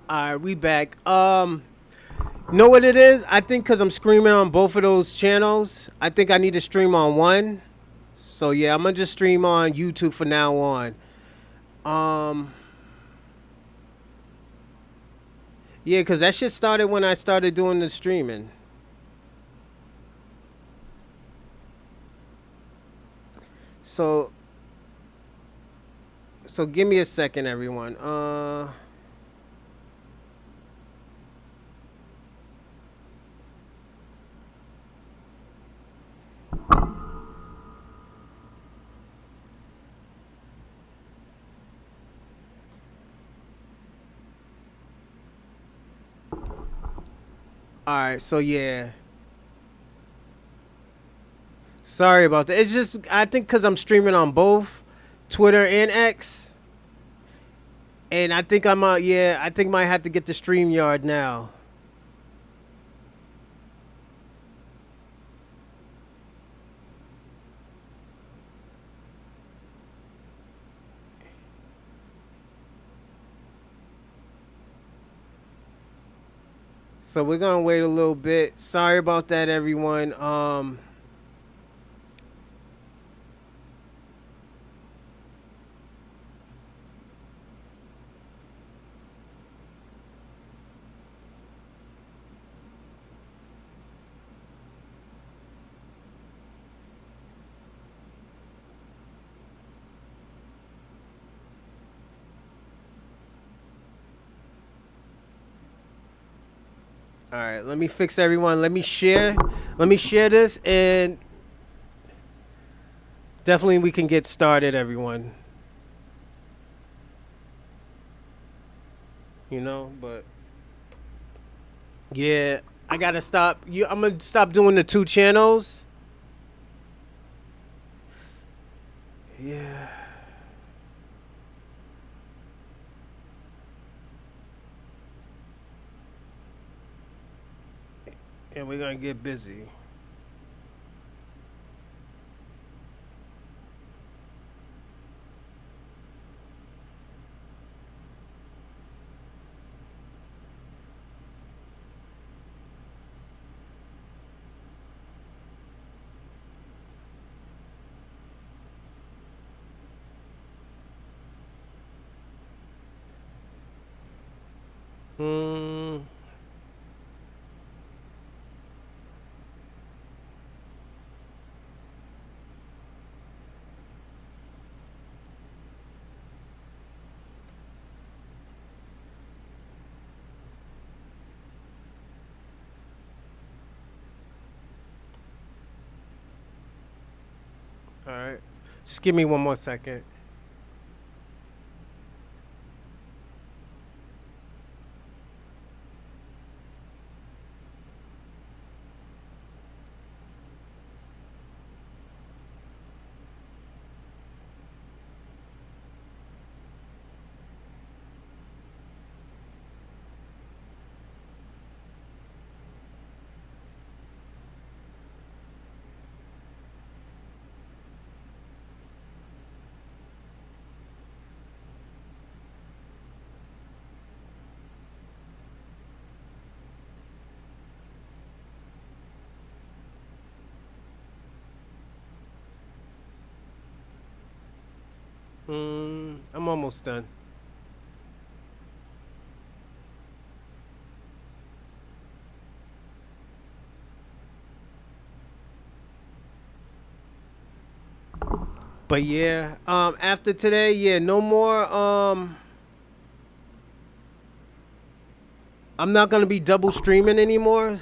All right, we back. Know what it is? I think because I'm streaming on both of those channels, I think I need to stream on one. So yeah, I'm gonna just stream on YouTube from now on. Um, yeah, because that shit started when I started doing the streaming. So so give me a second, everyone. All right, so yeah, sorry about that. It's just I think because I'm streaming on both Twitter and X, and I think I'm yeah, I think might have to get the StreamYard now. So we're gonna wait a little bit. Sorry about that, everyone. All right, let me fix everyone. Let me share. Let me share this, and definitely we can get started, everyone. But yeah, I gotta stop. I'm gonna stop doing the two channels. Yeah, and we're gonna get busy. Hmm. All right. Just give me one more second. I'm almost done. But yeah, after today, yeah, no more. I'm not gonna be double streaming anymore.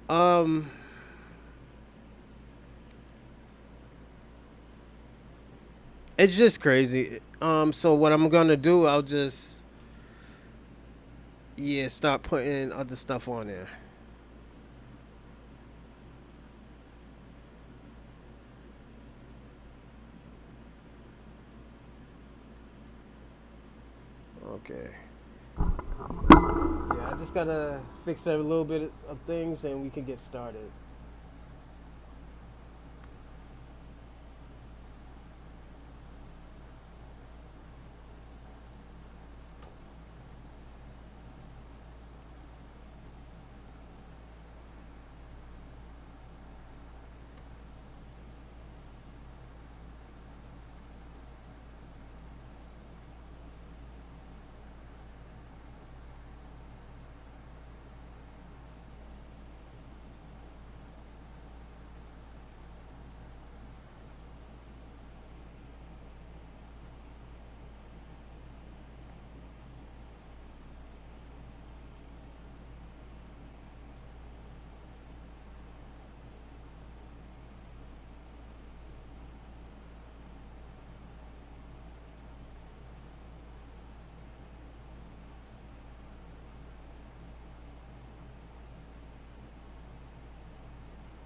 Um, it's just crazy. So what I'm gonna do, I'll just yeah start putting other stuff on there. Okay. Yeah, I just gotta fix a little bit of things and we can get started.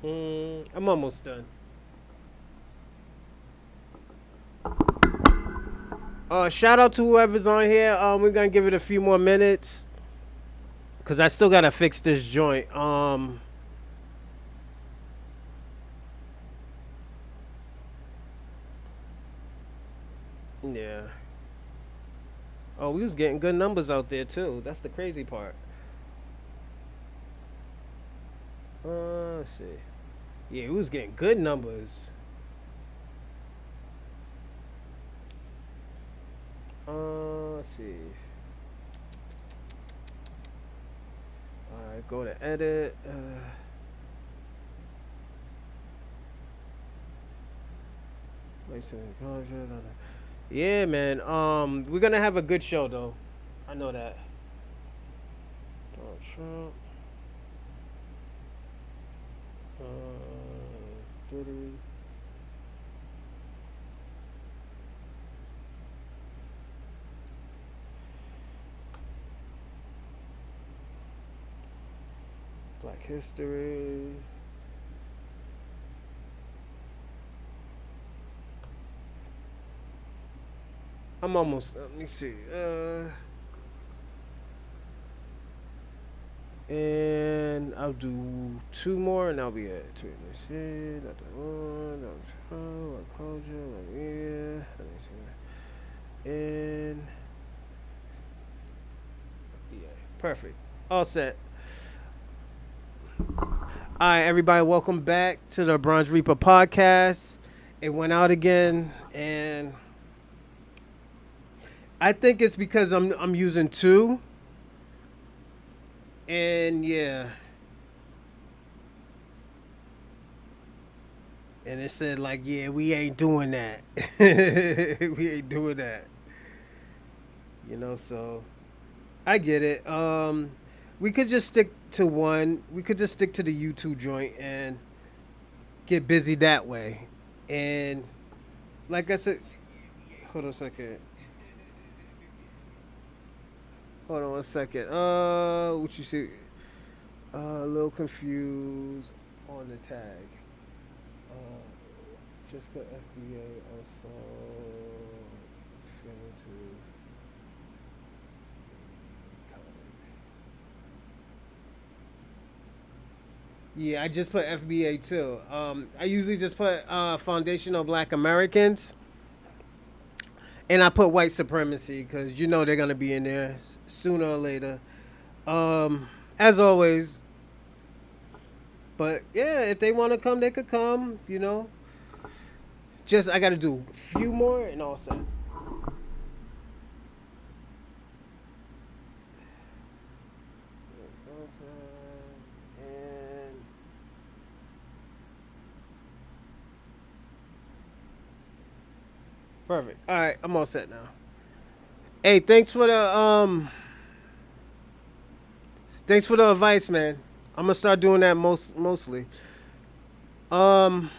I'm almost done. Shout out to whoever's on here. We're gonna give it a few more minutes because I still gotta fix this joint. Yeah. Oh, we was getting good numbers out there too. That's the crazy part. Let's see. Yeah, we was getting good numbers. Let's see. All right, go to edit. Yeah, man. We're gonna have a good show though. I know that. Donald Trump. Diddy. Black History. I'm almost. Let me see. And I'll do two more, and I'll be at two. Let's see. Not that one. Not that culture. Yeah. Let me see. And yeah, perfect. All set. All right, everybody, welcome back to the Bronze Reaper podcast. It went out again, and I think it's because I'm using two, and yeah, and it said like, yeah, we ain't doing that. We ain't doing that. So I get it. We could just stick to one. We could just stick to the YouTube joint and get busy that way. And like I said, hold on a second. Hold on one second. What you see? A little confused on the tag. Just put FBA also failing to. Yeah, I just put FBA too. I usually just put Foundational Black Americans, and I put white supremacy because they're gonna be in there sooner or later. As always. But yeah, if they want to come, they could come. Just I got to do a few more and all set. And perfect. All right, I'm all set now. Hey, thanks for the advice, man. I'm gonna start doing that mostly. Um,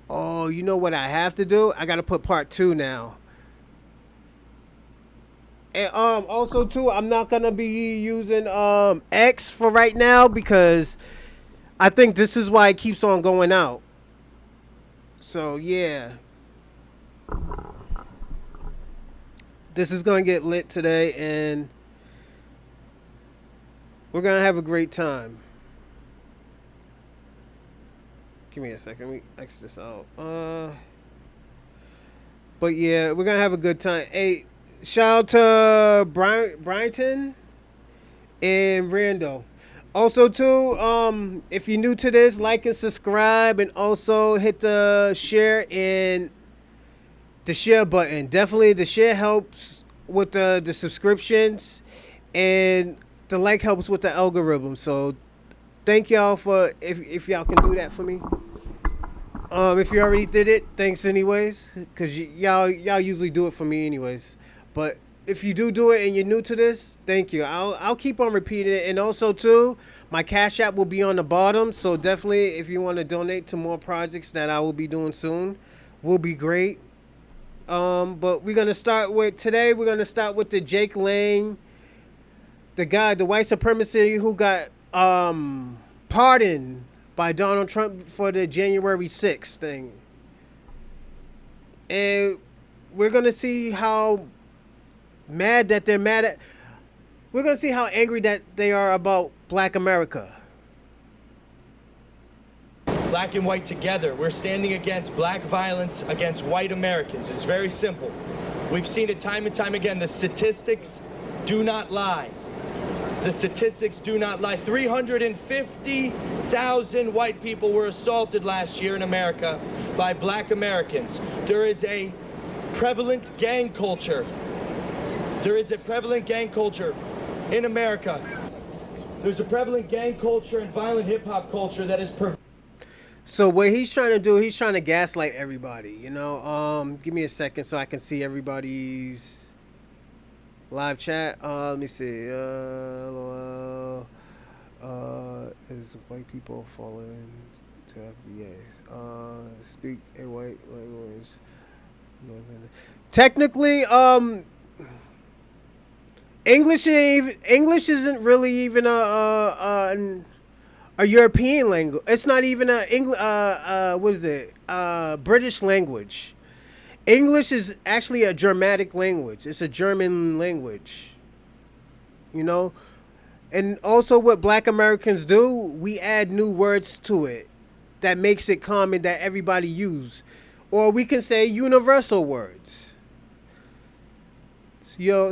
oh, you know what I have to do? I gotta put part two now. And also too, I'm not gonna be using X for right now because I think this is why it keeps on going out. So yeah, this is gonna get lit today, and we're gonna have a great time. Give me a second. Let me X this out. But yeah, we're gonna have a good time. Hey, shout out to Bryton and Randall. Also too, if you're new to this, like and subscribe, and also hit the share and the share button. Definitely, the share helps with the subscriptions, and the like helps with the algorithm. So thank y'all for if y'all can do that for me. If you already did it, thanks anyways, cause y'all usually do it for me anyways. But if you do it and you're new to this, thank you. I'll keep on repeating it, and also too, my Cash App will be on the bottom. So definitely, if you want to donate to more projects that I will be doing soon, will be great. But we're gonna start with today. We're gonna start with the Jake Lang, the guy, the white supremacy who got pardoned by Donald Trump for the January 6th thing. And we're gonna see how mad that they're mad at. We're gonna see how angry that they are about Black America. Black and white together. We're standing against black violence against white Americans. It's very simple. We've seen it time and time again. The statistics do not lie. The statistics do not lie. 350,000 white people were assaulted last year in America by Black Americans. There is a prevalent gang culture. There is a prevalent gang culture in America. There's a prevalent gang culture and violent hip-hop culture that is So what he's trying to do, he's trying to gaslight everybody, you know. Give me a second so I can see everybody's live chat. Let me see. Is white people falling to FBAs? Speak a white language. Technically, English isn't really even a European language. It's not even what is it? British language. English is actually a Germanic language. It's a German language. You know? And also what Black Americans do, we add new words to it that makes it common that everybody use. Or we can say universal words.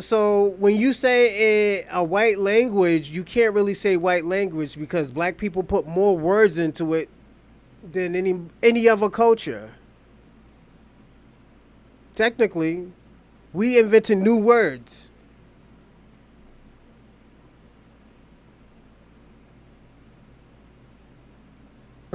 So when you say a white language, you can't really say white language because black people put more words into it than any other culture. Technically, we invented new words.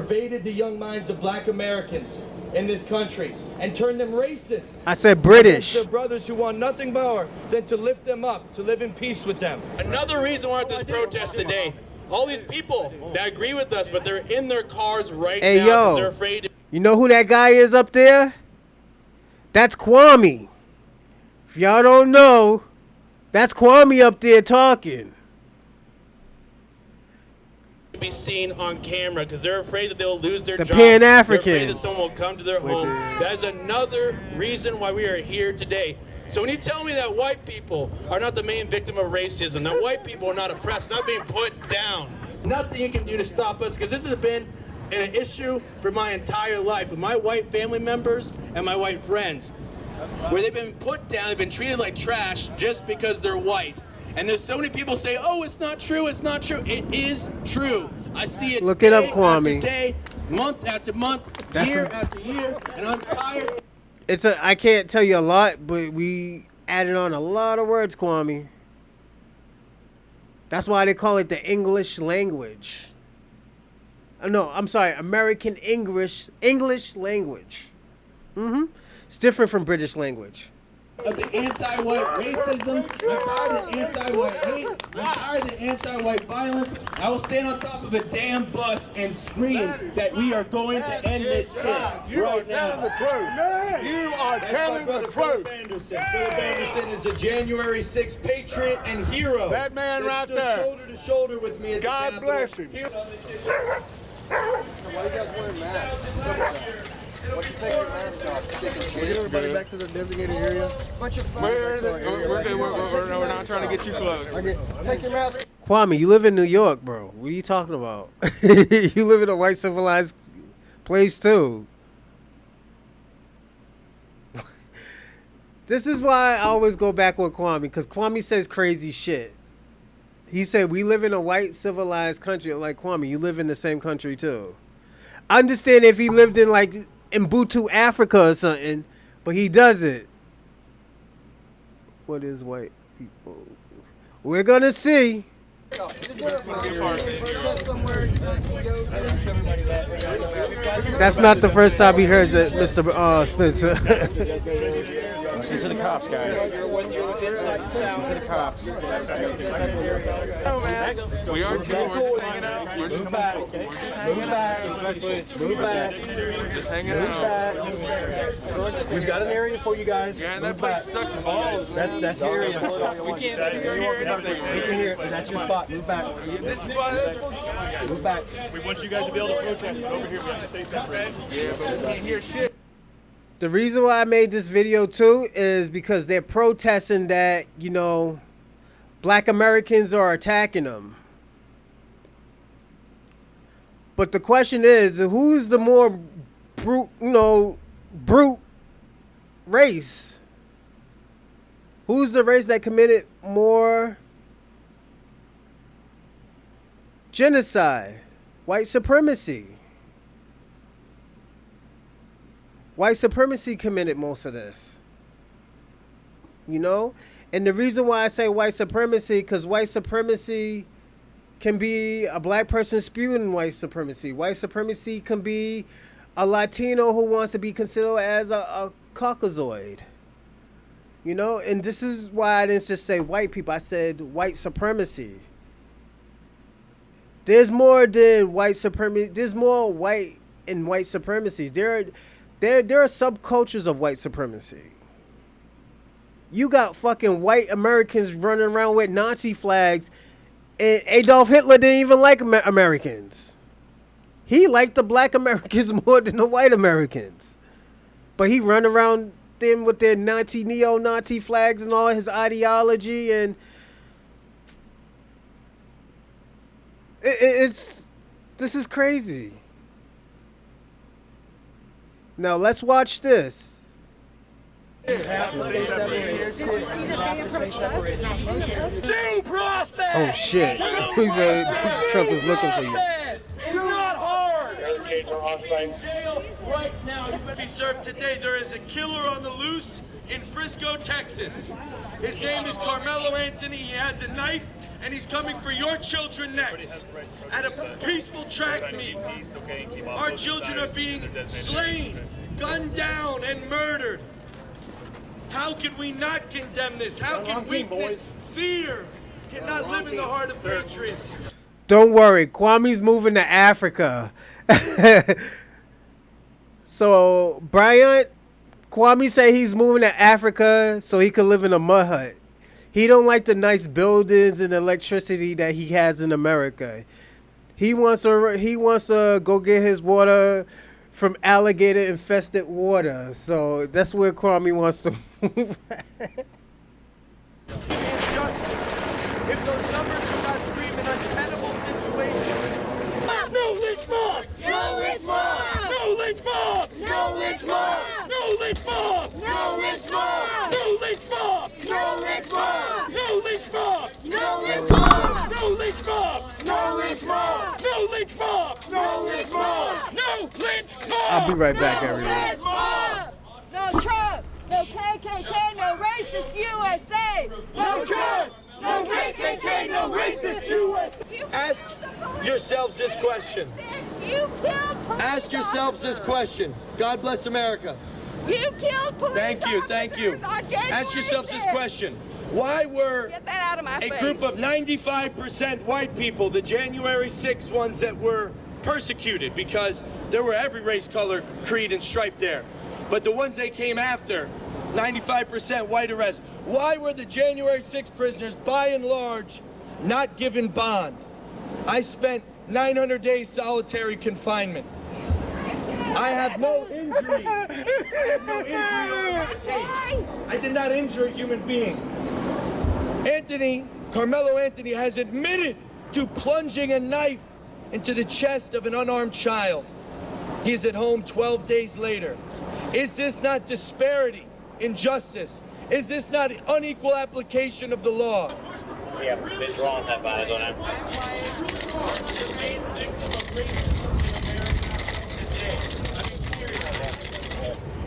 pervaded the young minds of Black Americans in this country and turned them racist. I said British. Their brothers who want nothing more than to lift them up, to live in peace with them. Another reason we're at this protest today, all these people that agree with us, but they're in their cars right now because they're afraid. You know who that guy is up there? That's Kwame. If y'all don't know, that's Kwame up there talking. To be seen on camera because they're afraid that they'll lose their the jobs. Pan-African. They're afraid that someone will come to their home. That is another reason why we are here today. So when you tell me that white people are not the main victim of racism, that white people are not oppressed, not being put down, nothing you can do to stop us, because this has been an issue for my entire life with my white family members and my white friends, where they've been put down, they've been treated like trash just because they're white. And there's so many people say, oh, it's not true, it's not true. It is true. I see it. Look it up, Kwame. After day, month after month, year after year, and I'm tired. I can't tell you a lot, but we added on a lot of words, Kwame. That's why they call it the English language. No, I'm sorry, American English language. It's different from British language. Of the anti-white racism, I'm tired of the anti-white hate, I'm tired of the anti-white violence. I will stand on top of a damn bus and scream that we are going to end this shit right now. You are telling the truth. Philip Anderson is a January 6th patriot and hero. That man right stood there. shoulder to shoulder with me at God the bless him. Why are you guys wearing masks? What's up with that? Why don't you take your mask off? Get everybody back to the designated area. Bunch of We're not trying to get you close. Take your mask. Kwame, you live in New York, bro. What are you talking about? You live in a white civilized place too. This is why I always go back with Kwame, because Kwame says crazy shit. He said we live in a white civilized country. Like, Kwame, you live in the same country too. I understand if he lived in like Mbutu, Africa or something, but he doesn't. What is white people? We're gonna see. That's not the first time he heard that, Mr. Spencer. Listen to the cops, guys. Listen to the cops. Oh, man. We are too. We're just hanging out. We're just coming out. We're just hanging out. Move back. We're just hanging out. We've got an area for you guys. Yeah, that place sucks balls. That's your area. We can't see or hear anything. You can hear it. That's your spot. Move back. This spot, that's supposed to Move back. We want you guys to be able to protest. Over here, we have to stay separate. Yeah, but we can't hear shit. The reason why I made this video too is because they're protesting that, you know, black Americans are attacking them. But the question is, who's the more brute race? Who's the race that committed more genocide? White supremacy. White supremacy committed most of this. You know? And the reason why I say white supremacy, because white supremacy can be a black person spewing white supremacy. White supremacy can be a Latino who wants to be considered as a Caucasoid. You know? And this is why I didn't just say white people. I said white supremacy. There's more than white supremacy. There's more white and white supremacy. There are subcultures of white supremacy. You got fucking white Americans running around with Nazi flags, and Adolf Hitler didn't even like Americans. He liked the black Americans more than the white Americans. But he run around them with their neo-Nazi flags and all his ideology, and this is crazy. Now let's watch this. Due process. Oh shit! He said Trump is looking for you. It's not hard. In jail right now. You better be served today. There is a killer on the loose in Frisco, Texas. His name is Carmelo Anthony. He has a knife, and he's coming for your children next. At a peaceful track meet, our children are being slain, gunned down, and murdered. How can we not condemn this? How can weakness, fear, cannot live in the heart of patriots? Don't worry, Kwame's moving to Africa. So, Bryant, Kwame say he's moving to Africa so he could live in a mud hut. He don't like the nice buildings and electricity that he has in America. He wants to go get his water from alligator-infested water. So that's where Kwame wants to move. If those numbers do not scream an untenable situation. No lynch mobs! No lynch mobs! No lynch mobs! No lynch mobs! No lynch mobs! No lynch mobs! No lynch mobs! No lynch mobs! No lynch mobs! No lynch mobs! No lynch mobs! No lynch mobs! No lynch mobs! No lynch mobs! No lynch mobs! I'll be right back, everyone. No Trump! No KKK! No racist USA! No Trump! No KKK! No racist USA! Ask yourselves this question. You killed police Ask yourselves this officers. question. God bless America. You killed police Thank you, thank you. officers on January Ask yourselves this 6th. question. Why were Get that out of my a face. group of 95% white people, the January 6th ones that were persecuted, because there were every race, color, creed, and stripe there. But the ones they came after, 95% white arrests. Why were the January 6th prisoners, by and large, not given bond? I spent 900 days solitary confinement. I have no injury. I have no injury on my case. I did not injure a human being. Carmelo Anthony has admitted to plunging a knife into the chest of an unarmed child. He is at home 12 days later. Is this not disparity, injustice? Is this not unequal application of the law? Yeah, been wrong that bad, don't I?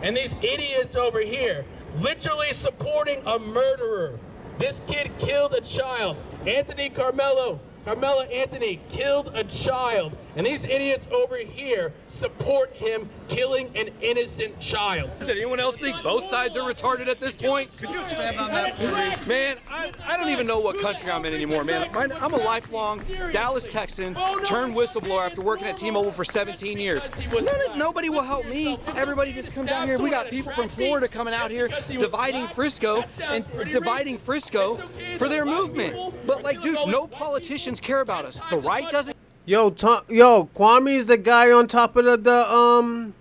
And these idiots over here, literally supporting a murderer. This kid killed a child. Anthony Carmelo, Carmelo Anthony killed a child, and these idiots over here support him killing an innocent child. Does anyone else think both sides are retarded at this point? Could you expand on that for me? Man, I don't even know what country I'm in anymore, man. I'm a lifelong Dallas Texan, turned whistleblower after working at T-Mobile for 17 years. Nobody will help me. Everybody just comes down here. We got people from Florida coming out here dividing Frisco for their movement. But like, dude, no politicians care about us. The right doesn't. Yo, Kwame is the guy on top of the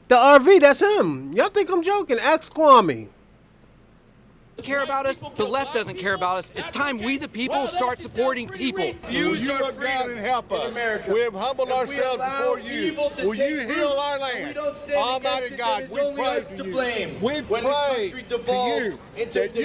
RV. That's him. Y'all think I'm joking? Ask Kwame. Care about us. The left doesn't care about us. It's time we, the people, start supporting people. Will you look down and help us? We have humbled ourselves before you. Will you heal our land? Almighty God, we pray to you. We pray to you that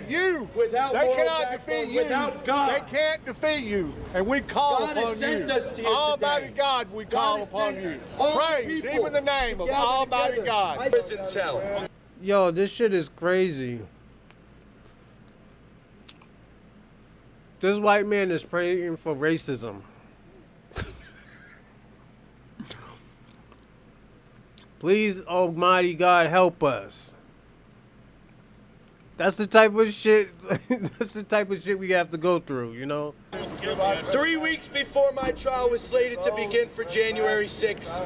you, they cannot defeat you. They can't defeat you. And we call upon you. Almighty God, we call upon you. Praise even the name of Almighty God. Yo, this shit is crazy. This white man is praying for racism. Please, Almighty God, help us. That's the type of shit. That's the type of shit we have to go through, you know. 3 weeks before my trial was slated to begin for January 6th,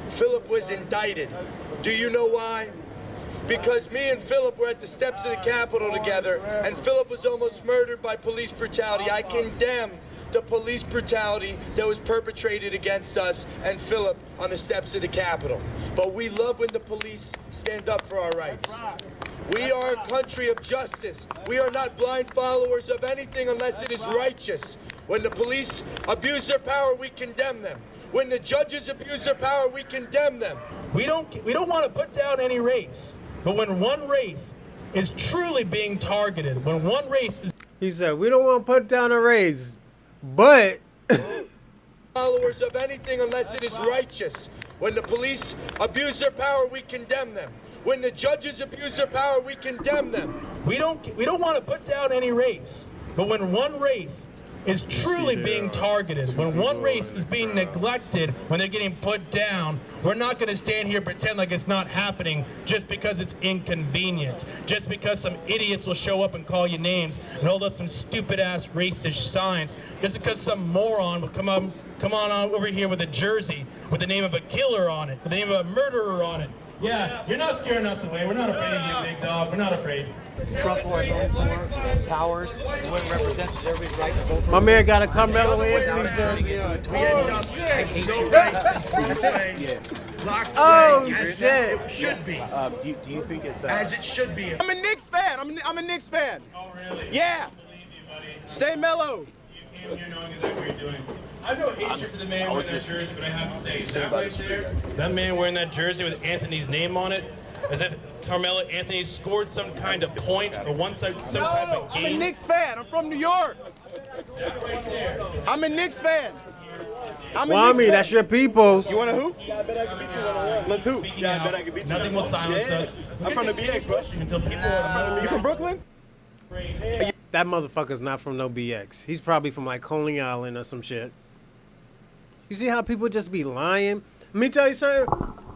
Philip was indicted. Do you know why? Because me and Philip were at the steps of the Capitol together, and Philip was almost murdered by police brutality. I condemn the police brutality that was perpetrated against us and Philip on the steps of the Capitol. But we love when the police stand up for our rights. We are a country of justice. We are not blind followers of anything unless it is righteous. When the police abuse their power, we condemn them. When the judges abuse their power, we condemn them. We don't want to put down any race. But when one race is truly being targeted, when one race is... He said, we don't want to put down a race, but... followers of anything unless it is righteous. When the police abuse their power, we condemn them. When the judges abuse their power, we condemn them. We don't want to put down any race. But when one race is truly being targeted, when one race is being neglected, when they're getting put down, we're not going to stand here and pretend like it's not happening just because it's inconvenient, just because some idiots will show up and call you names and hold up some stupid-ass racist signs, just because some moron will come on over here with a jersey with the name of a killer on it, with the name of a murderer on it. Yeah, you're not scaring us away. We're not afraid of you, big dog. We're not afraid. Trump or towers, what represents everybody's right to vote for. My man got a Carmelo Anthony. Oh shit! Should be. Do you think it's As it should be. I'm a Knicks fan. I'm a Knicks fan. Oh, really? Yeah. Stay mellow. You came here knowing exactly what you're doing. I have no hatred for the man wearing that jersey, but I have to say, that right there, that man wearing that jersey with Anthony's name on it, as if Carmelo Anthony scored some kind of point or won some type of game. I'm a Knicks fan. I'm from New York. That right there. I'm a Knicks fan. Kwame, that's your peoples. You want to hoop? Yeah, I bet I can beat you one-on-one. Let's hoop. Yeah, I bet I can beat you. Nothing will silence us. I'm from the BX, bro. Until people are You from Brooklyn? That motherfucker's not from no BX. He's probably from like Coney Island or some shit. You see how people just be lying? Let me tell you something.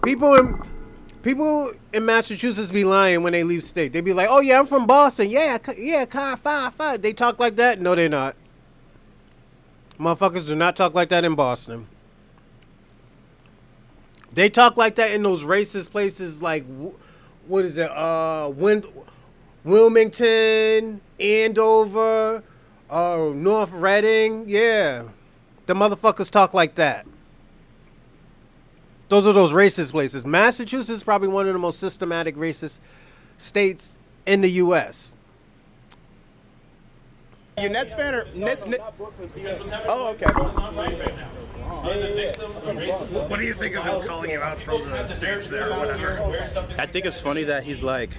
People in Massachusetts be lying when they leave state. They be like, "Oh yeah, I'm from Boston. Yeah, car 5. They talk like that. No, they're not. Motherfuckers do not talk like that in Boston. They talk like that in those racist places like, what is it? Wilmington, Andover, North Reading. Yeah, the motherfuckers talk like that. Those are those racist places. Massachusetts is probably one of the most systematic racist states in the U.S. You Nets fan or Nets? Oh, okay. What do you think of him calling you out from the stage there or whatever? I think it's funny that he's like,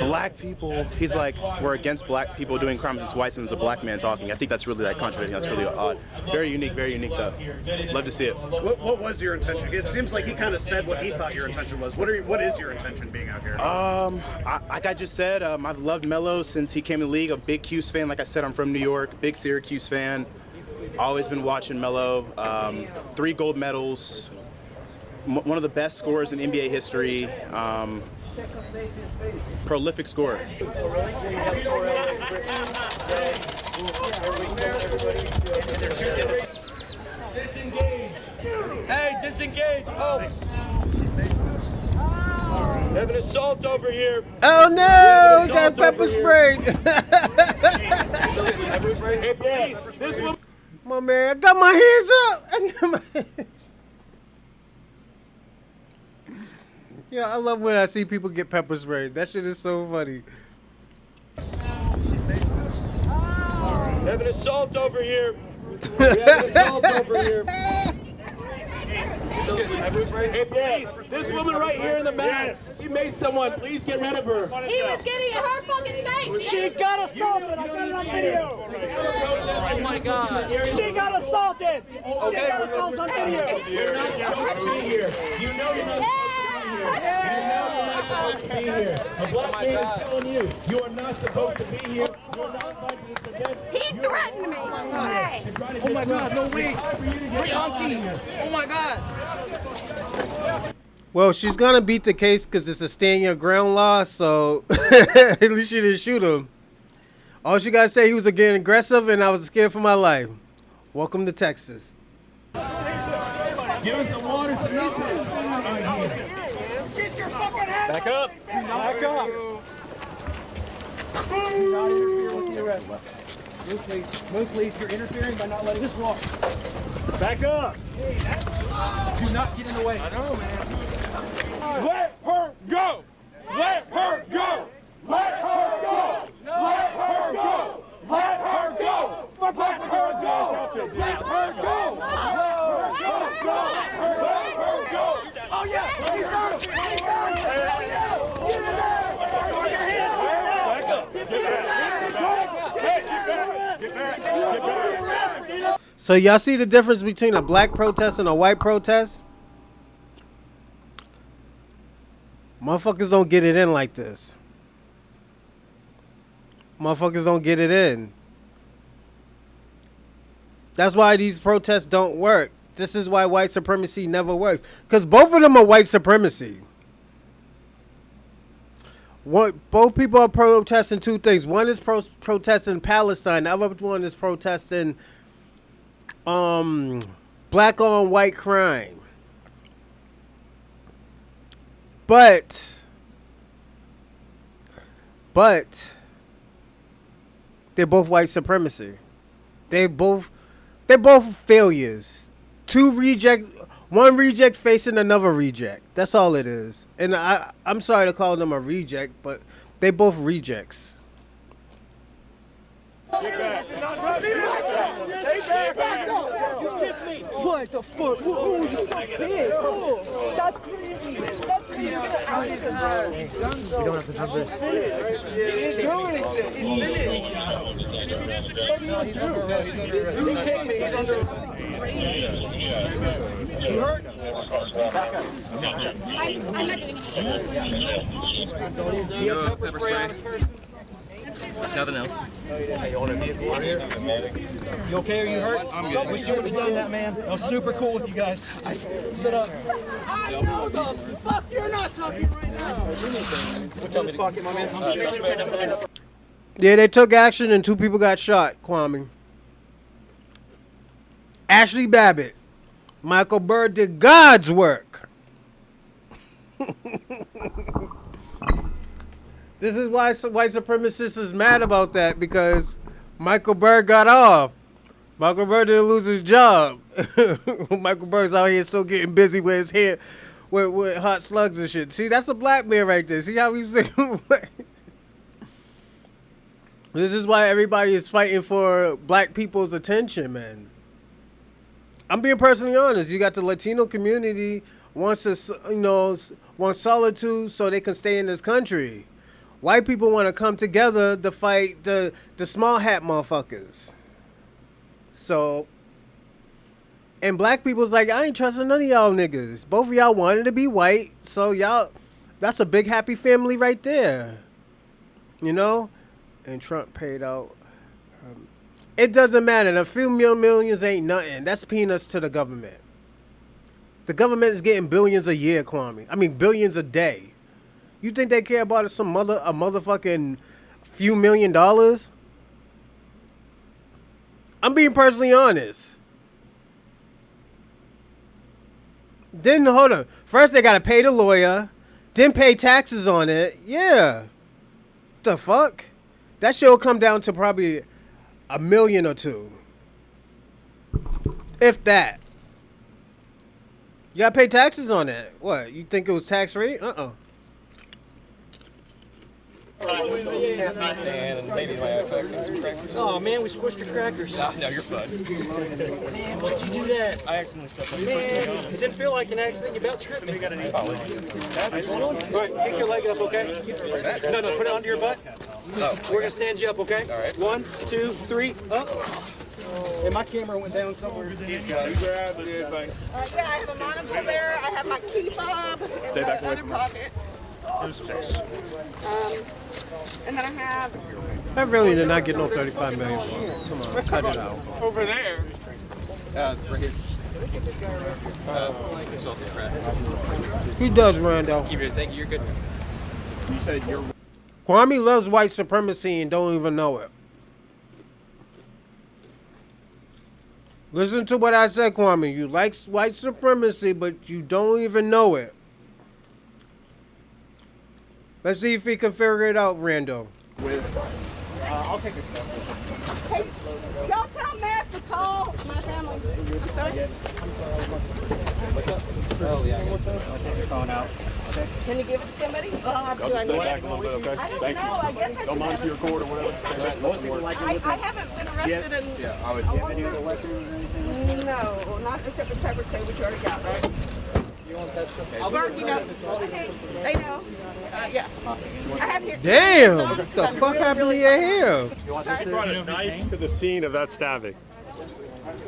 black people, he's like, we're against black people doing crime against whites and it's a black man talking. I think that's really like contradicting. That's really odd. Very unique though. Love to see it. What was your intention? It seems like he kind of said what he thought your intention was. What is your intention being out here? Like I just said, I've loved Melo since he came to the league. A big Cuse fan. Like I said, I'm from New York. Big Syracuse fan. Always been watching Melo. 3 gold medals. One of the best scorers in NBA history. Prolific scorer. Disengage. Hey, disengage. Oh. We have an assault over here. Oh no! He got pepper sprayed. Hey, police. This one. My man, I got my hands up. Yeah, I love when I see people get pepper sprayed. That shit is so funny. We have an assault over here. We have an assault over here. Hey, police. This woman right here in the mask. She made someone. Please get rid of her. He was getting in her fucking face. She got assaulted. I got it on video. Oh my God. She got assaulted. She got assaulted on video. You're not supposed to be here. You know you're not supposed to be here. A black man is telling you, you are not supposed to be here. You're not invited to this event. He threatened me. Oh my God, no way. Free auntie. Oh my God. Well, she's gonna beat the case because it's a stand your ground law, so at least she didn't shoot him. All she gotta say, he was getting aggressive and I was scared for my life. Welcome to Texas. Give us the water. Back up. Back up. Do not interfere with the arrest. Move, please. Move, please. You're interfering by not letting us walk. Back up. Do not get in the way. I know, man. Let her go! Let her go! Let her go! Let her go! Let her go! Let her go! Let her go! Let her go! Oh, yeah. He's hurt. He's hurt. Get in there. Put your hands Back up! Get back! Hey, get back! Get back! So y'all see the difference between a black protest and a white protest? Motherfuckers don't get it in like this. Motherfuckers don't get it in. That's why these protests don't work. This is why white supremacy never works. Because both of them are white supremacy. Both people are protesting two things. One is protesting Palestine. The other one is protesting black on white crime. But they're both white supremacy. They're both failures. One reject facing another reject. That's all it is. And I'm sorry to call them a reject, but they both rejects. Get back! What the fuck? Whoa, you're so big. Oh, that's crazy. That's crazy. We don't have the numbers. He's doing it. He's finished. What do you do? You kicked me. He's under. You hurt? I'm not doing it. You have pepper spray? Nothing else. You okay? Are you hurt? I'm good. Wish you would have done that, man. I was super cool with you guys. Sit up. I know the fuck you're not talking right now. What's up, pocket, my man? Yeah, they took action and 2 people got shot, Kwame. Ashley Babbitt. Michael Bird did God's work. This is why white supremacists is mad about that, because Michael Bird got off. Michael Bird didn't lose his job. Michael Bird's out here still getting busy with his hair, with hot slugs and shit. See, that's a black man right there. See how he's thinking? This is why everybody is fighting for black people's attention, man. I'm being personally honest. You got the Latino community wants wants solitude so they can stay in this country. White people want to come together to fight the small hat motherfuckers. So, and black people's like, I ain't trusting none of y'all niggas. Both of y'all wanted to be white, so y'all, that's a big happy family right there. You know? And Trump paid out. It doesn't matter. A few millions ain't nothing. That's peanuts to the government. The government is getting billions a year, Kwame. I mean, billions a day. You think they care about a motherfucking few $1 million? I'm being personally honest. Then, hold on. First, they got to pay the lawyer. Then pay taxes on it. Yeah. The fuck? That shit will come down to probably $1 million or $2 million. If that. You got to pay taxes on it. What? You think it was tax free? Uh-uh. Oh man, we squished your crackers. No, you're fine. Man, why'd you do that? I accidentally stepped on you. Man, it didn't feel like an accident. You about tripped me. All right, kick your leg up, okay? No, put it onto your butt. We're gonna stand you up, okay? All right. 1, 2, 3, up. And my camera went down somewhere. He's got it. Yeah, I have a monocle there. I have my key fob in the other pocket. And then I have... I really did not get no 35 million. Come on, cut it out. Over there. Right here. He does, Rando. Keep it. Thank you. You're good. You said you're... Kwame loves white supremacy and don't even know it. Listen to what I said, Kwame. You like white supremacy, but you don't even know it. Let's see if he can figure it out, Rando. I'll take it. Hey, y'all tell Matt to call my family. I'm sorry. What's up? Oh, yeah. I'll take your phone out. Okay. Can you give it to somebody? I'll just stay back a little bit, okay? Thank you. I guess I Don't mind if you record or whatever. I haven't been arrested in... Yeah, I would. Do you have any other weapons or anything? No, not except for pepper spray, which you already got, right? You want that stuff? Or, you know, they know. Yeah. I have here. Damn! What the fuck happened to your hair? She brought a knife to the scene of that stabbing.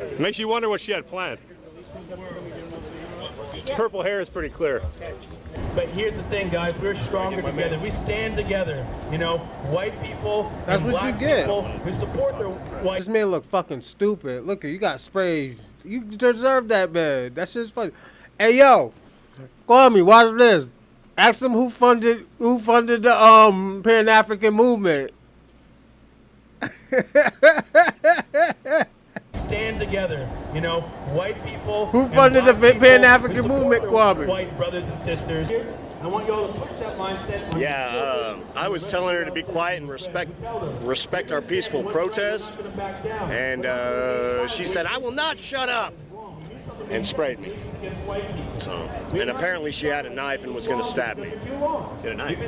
It makes you wonder what she had planned. Purple hair is pretty clear. But here's the thing, guys. We're stronger together. We stand together. You know, white people That's and what you black get. people who support their white... This man look fucking stupid. Look, you got sprayed. You deserve that, man. That shit's funny. Hey, yo. Call me. Watch this. Ask them who funded the Pan-African movement. Stand together, you know, white people. Who funded the Pan-African movement, Kwame? White brothers and sisters. I want y'all to push that mindset. Yeah, I was telling her to be quiet and respect our peaceful protest, and she said, "I will not shut up," and sprayed me. So, and apparently she had a knife and was going to stab me. She had a knife?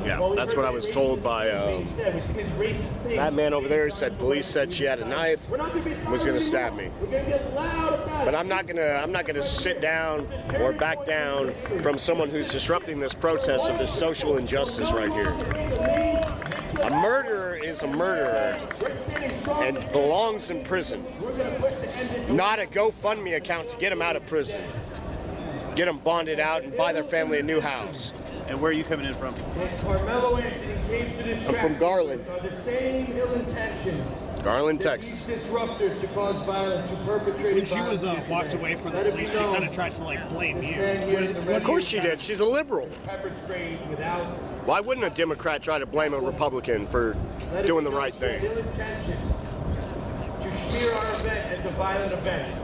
Yeah, that's what I was told by that man over there. Said police said she had a knife, was going to stab me. But I'm not gonna sit down or back down from someone who's disrupting this protest of this social injustice right here. A murderer is a murderer and belongs in prison, not a GoFundMe account to get him out of prison. Get them bonded out and buy their family a new house. And where are you coming in from? I'm from Garland. Garland, Texas. When she was walked away from the police, she kind of tried to like blame you. Of course she did. She's a liberal. Why wouldn't a Democrat try to blame a Republican for doing the right thing? To steer our event as a violent event.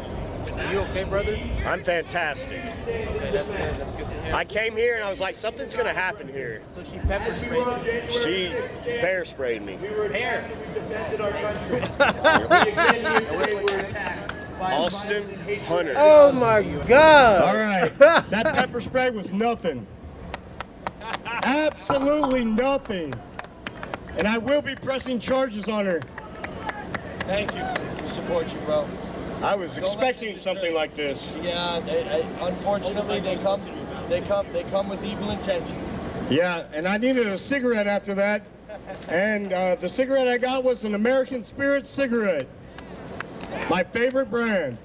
Are you okay, brother? I'm fantastic. Okay, that's good to hear. I came here and I was like, something's gonna happen here. So she pepper sprayed you? She bear sprayed me. Hair. Austin Hunter. Oh my God! All right, that pepper spray was nothing. Absolutely nothing. And I will be pressing charges on her. Thank you. We support you, bro. I was expecting something like this. Yeah, unfortunately, they come with evil intentions. Yeah, and I needed a cigarette after that, and the cigarette I got was an American Spirit cigarette, my favorite brand.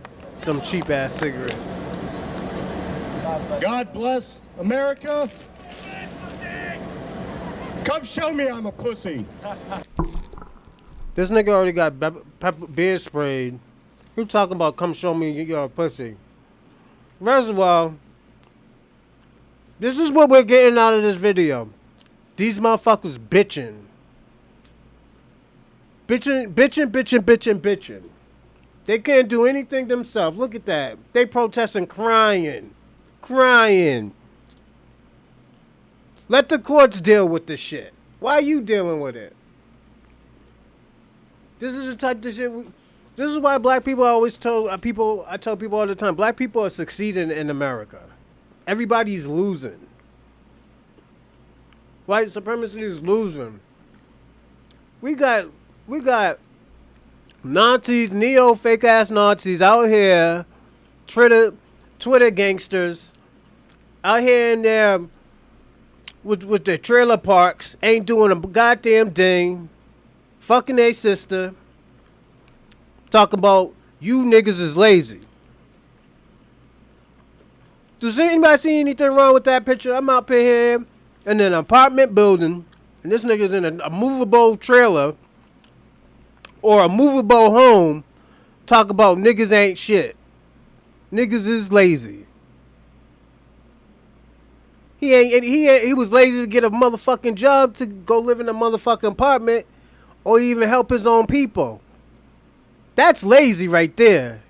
Them cheap ass cigarettes. God bless America. Come show me I'm a pussy. This nigga already got beard sprayed. You talking about come show me you're a pussy. First of all, this is what we're getting out of this video. These motherfuckers bitching. Bitching. They can't do anything themselves. Look at that. They protesting, crying. Let the courts deal with this shit. Why are you dealing with it? This is the type of shit. This is why black people always tell people. I tell people all the time. Black people are succeeding in America. Everybody's losing. White supremacy is losing. We got Nazis, neo fake ass Nazis out here, Twitter gangsters out here in there with their trailer parks, ain't doing a goddamn thing, fucking their sister, talking about you niggas is lazy. Does anybody see anything wrong with that picture? I'm out here in an apartment building, and this nigga's in a movable trailer or a movable home, talk about niggas ain't shit. Niggas is lazy. He was lazy to get a motherfucking job to go live in a motherfucking apartment or even help his own people. That's lazy right there.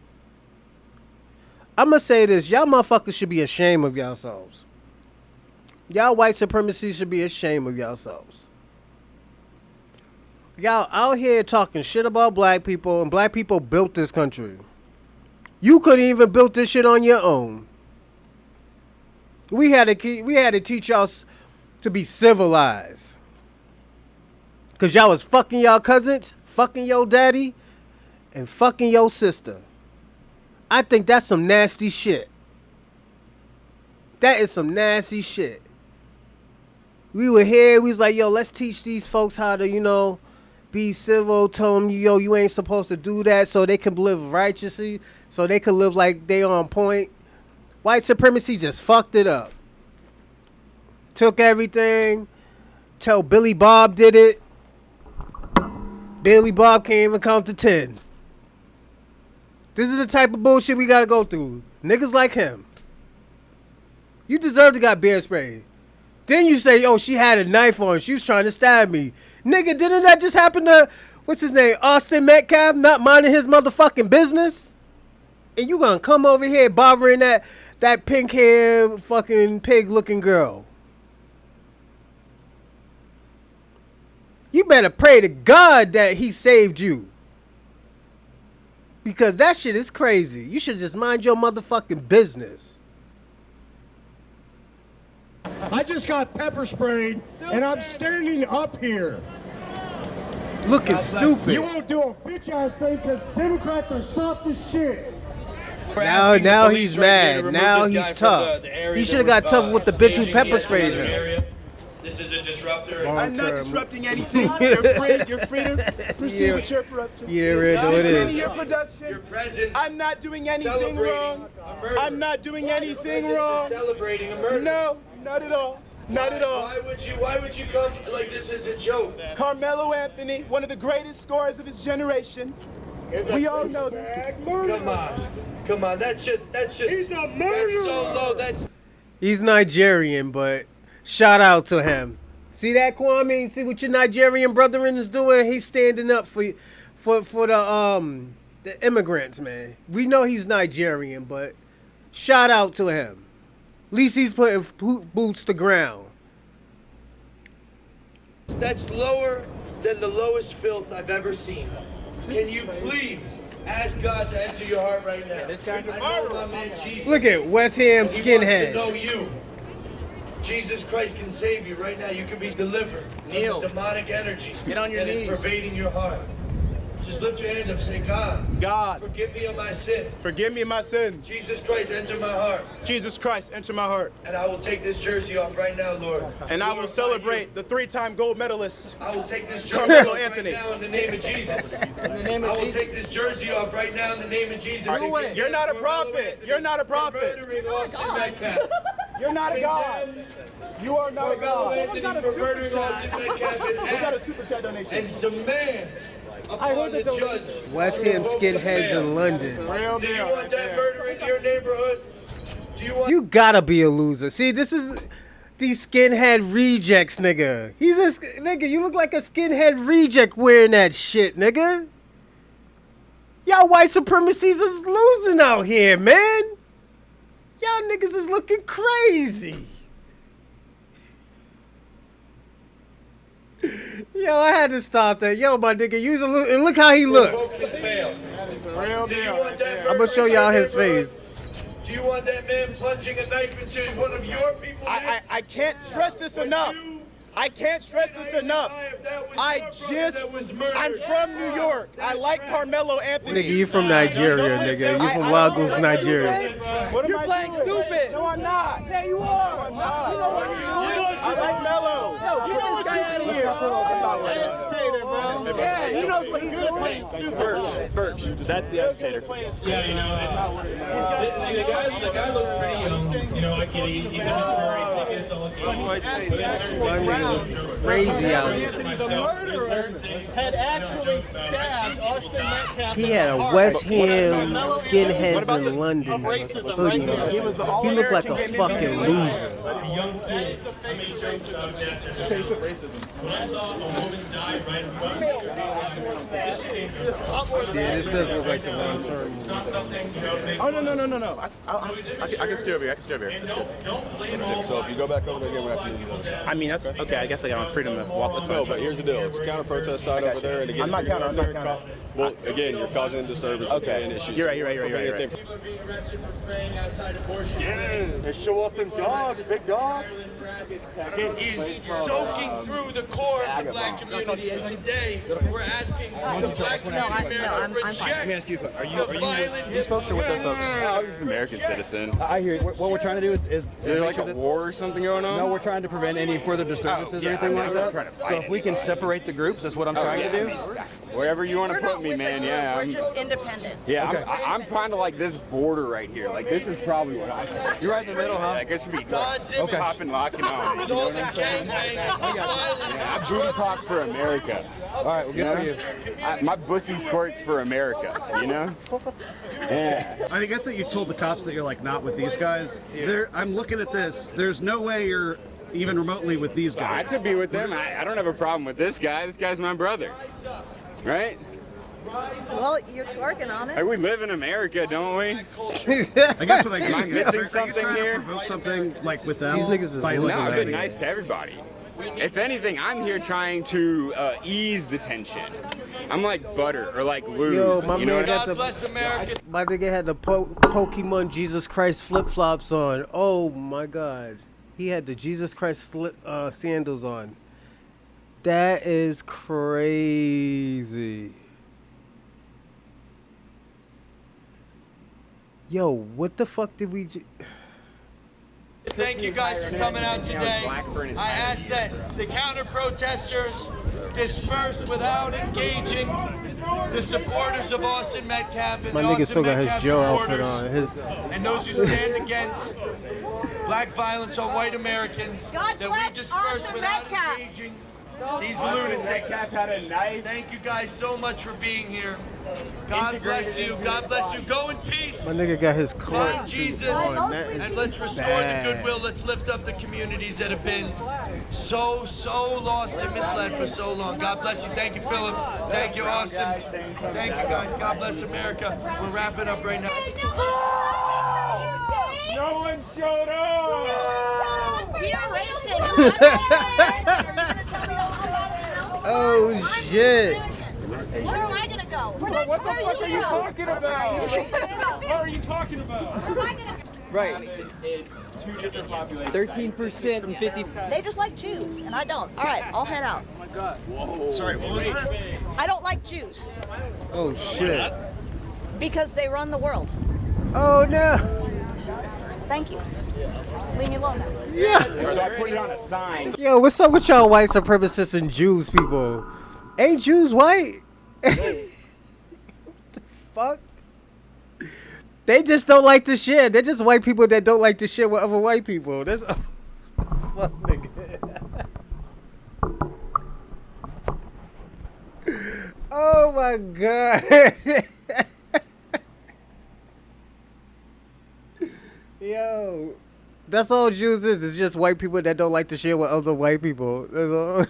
I'ma say this, y'all motherfuckers should be ashamed of yourselves. Y'all white supremacy should be ashamed of yourselves. Y'all out here talking shit about black people, and black people built this country. You couldn't even build this shit on your own. We had to teach y'all to be civilized. Cause y'all was fucking y'all cousins, fucking your daddy, and fucking your sister. I think that's some nasty shit. That is some nasty shit. We were here, we was like, yo, let's teach these folks how to, be civil, tell them, yo, you ain't supposed to do that so they can live righteously, so they can live like they on point. White supremacy just fucked it up. Took everything. Tell Billy Bob did it. Billy Bob can't even count to 10. This is the type of bullshit we gotta go through. Niggas like him. You deserve to got beard spray. Then you say, oh, she had a knife on. She was trying to stab me. Nigga, didn't that just happen to, what's his name, Austin Metcalf, not minding his motherfucking business? And you gonna come over here bothering that pink hair fucking pig looking girl. You better pray to God that he saved you. Because that shit is crazy. You should just mind your motherfucking business. I just got pepper sprayed, and I'm standing up here. Looking stupid. You won't do a bitch-ass thing because Democrats are soft as shit. Now he's mad. Now he's tough. He should have got tough with the bitch who pepper sprayed him. This is a disruptor. I'm not disrupting anything. You're free to proceed with your production. Yeah, it is. Your production. Your presence. I'm not doing anything wrong. I'm not doing anything wrong. Celebrating a murder. No, not at all. Not at all. Why would you come like this as a joke? Carmelo Anthony, one of the greatest scorers of his generation. We all know this. Come on. That's just. He's a murderer. That's so low. He's Nigerian, but shout out to him. See that, Kwame? See what your Nigerian brethren is doing? He's standing up for the immigrants, man. We know he's Nigerian, but shout out to him. At least he's putting boots to ground. That's lower than the lowest filth I've ever seen. Can you please ask God to enter your heart right now? I know my man Jesus. Look at West Ham skinheads. He wants to know you. Jesus Christ can save you right now. You can be delivered from the demonic energy Get on your that knees. is pervading your heart. Just lift your hand up, say, God. God. Forgive me of my sin. Forgive me of my sin. Jesus Christ, enter my heart. Jesus Christ, enter my heart. And I will take this jersey off right now, Lord. And I will celebrate the 3-time gold medalist. I will take this jersey Carmelo off Anthony. right now in the name of Jesus. In the name of I will Jesus. take this jersey off right now in the name of Jesus. You're not a prophet. You're not a prophet. You're not a God. You are not a God. For murdering Austin Metcalf and super chat donation. and demand upon the judge. West Ham skinheads in London. Do you want that murder in your neighborhood? Do you want You gotta be a loser. See, this is these skinhead rejects, nigga. He's a nigga. You look like a skinhead reject wearing that shit, nigga. Y'all white supremacists is losing out here, man. Y'all niggas is looking crazy. Yo, I had to stop that. Yo, my nigga, use a look, and look how he looks. Real deal. I'm gonna show y'all his face. Do you want that man plunging a knife into one of your people? I can't stress this enough. I can't stress this enough. I'm from New York. I like Carmelo Anthony. Nigga, you from Nigeria, nigga. You from Lagos, Nigeria. You're playing stupid. No, I'm not. Yeah, you are. I'm not. You know what you're doing. I like Melo. Yo, get this guy out of here. Agitator, bro. Yeah, he knows what he's doing. Birch. That's the agitator. Yeah, you know, the guy looks pretty young. You know, I get it. He's immature. He's thinking it's all okay. Crazy out here. Had actually stabbed Austin Metcalf. He had a West Ham skinheads in London hoodie on. He looked like a fucking loser. That is the face of racism. Face of racism. When I saw a woman die right in front of me, Yeah, this does look like the wrong turn. Oh, no. I can stay over here. So if you go back over there again, we have to move those. I mean, that's okay. I guess I got freedom to walk. That's No, fine. but here's the deal. It's a counter-protest side over there, and again, I'm not counter. Well, again, you're causing a disturbance. Okay. And issues. You're right. People are being arrested for praying outside abortion. They show off them dogs, big dog. He's choking through the core of the black community. And today, we're asking the black community to reject Let me ask you, are you violent with these folks or with those folks? I'm just an American citizen. I hear you. What we're trying to do is Is there like a war or something going on? No, we're trying to prevent any further disturbances or anything like that. So if we can separate the groups, that's what I'm trying to do. Wherever you want We're to put not me, with man. the Yeah. group, we're just independent. Yeah, Okay. I'm kind of like this border right here. Like this is probably what I think. You're right in the middle, huh? Like it should be God's image. popping, locking on. With all the gangbanging, violence. I'm booty pop for America. All right, well, good for you. My pussy squirts for America. You know? Yeah. I get that you told the cops that you're like not with these guys. I'm looking at this. There's no way you're even remotely with these guys. I could be with them. I don't have a problem with this guy. This guy's my brother. Right? Well, you're twerking on it. Hey, we live in America, don't we? I guess what I Am I missing are something you trying here? To provoke something like with them. These niggas is by losers. No, I've out been here. nice to everybody. If anything, I'm here trying to ease the tension. I'm like butter or like lube. Yo, my you know man what got God bless America. my nigga had the Pokemon Jesus Christ flip flops on. Oh my God, he had the Jesus Christ sandals on. That is crazy. Yo, what the fuck did we? Thank you guys for coming out today. I ask that the counter-protesters disperse without engaging the supporters of Austin Metcalf and My the nigga Austin still got his Metcalf Joe outfit supporters on. and those who stand against black violence on white Americans. God That bless we disperse Austin without Metcalf. engaging these lunatics. Thank you guys so much for being here. God bless you. God bless you. Go in peace. My nigga got his Find court suit Jesus on. That and is let's restore bad. the goodwill. Let's lift up the communities that have been so lost and misled for so long. God bless you. Thank you, Philip. Thank you, Austin. Thank you, guys. God bless America. We're wrapping up right now. No one showed up. You're racist. Oh shit. Where am I gonna go? What the fuck are you talking about? What are you talking about? Where am I gonna go? Right. Two different populations. 13% and 50. They just like Jews, and I don't. All right, I'll head out. Oh my God. Whoa. Sorry, what was that? I don't like Jews Oh shit. because they run the world. Oh no. Thank you. Leave me alone now. Yeah. So I put it on a sign. Yo, what's up with y'all white supremacists and Jews people? Ain't Jews white? What the fuck? They just don't like to share. They're just white people that don't like to share with other white people. That's fuck, nigga. Oh my god. Yo, that's all Jews is. It's just white people that don't like to share with other white people. That's all.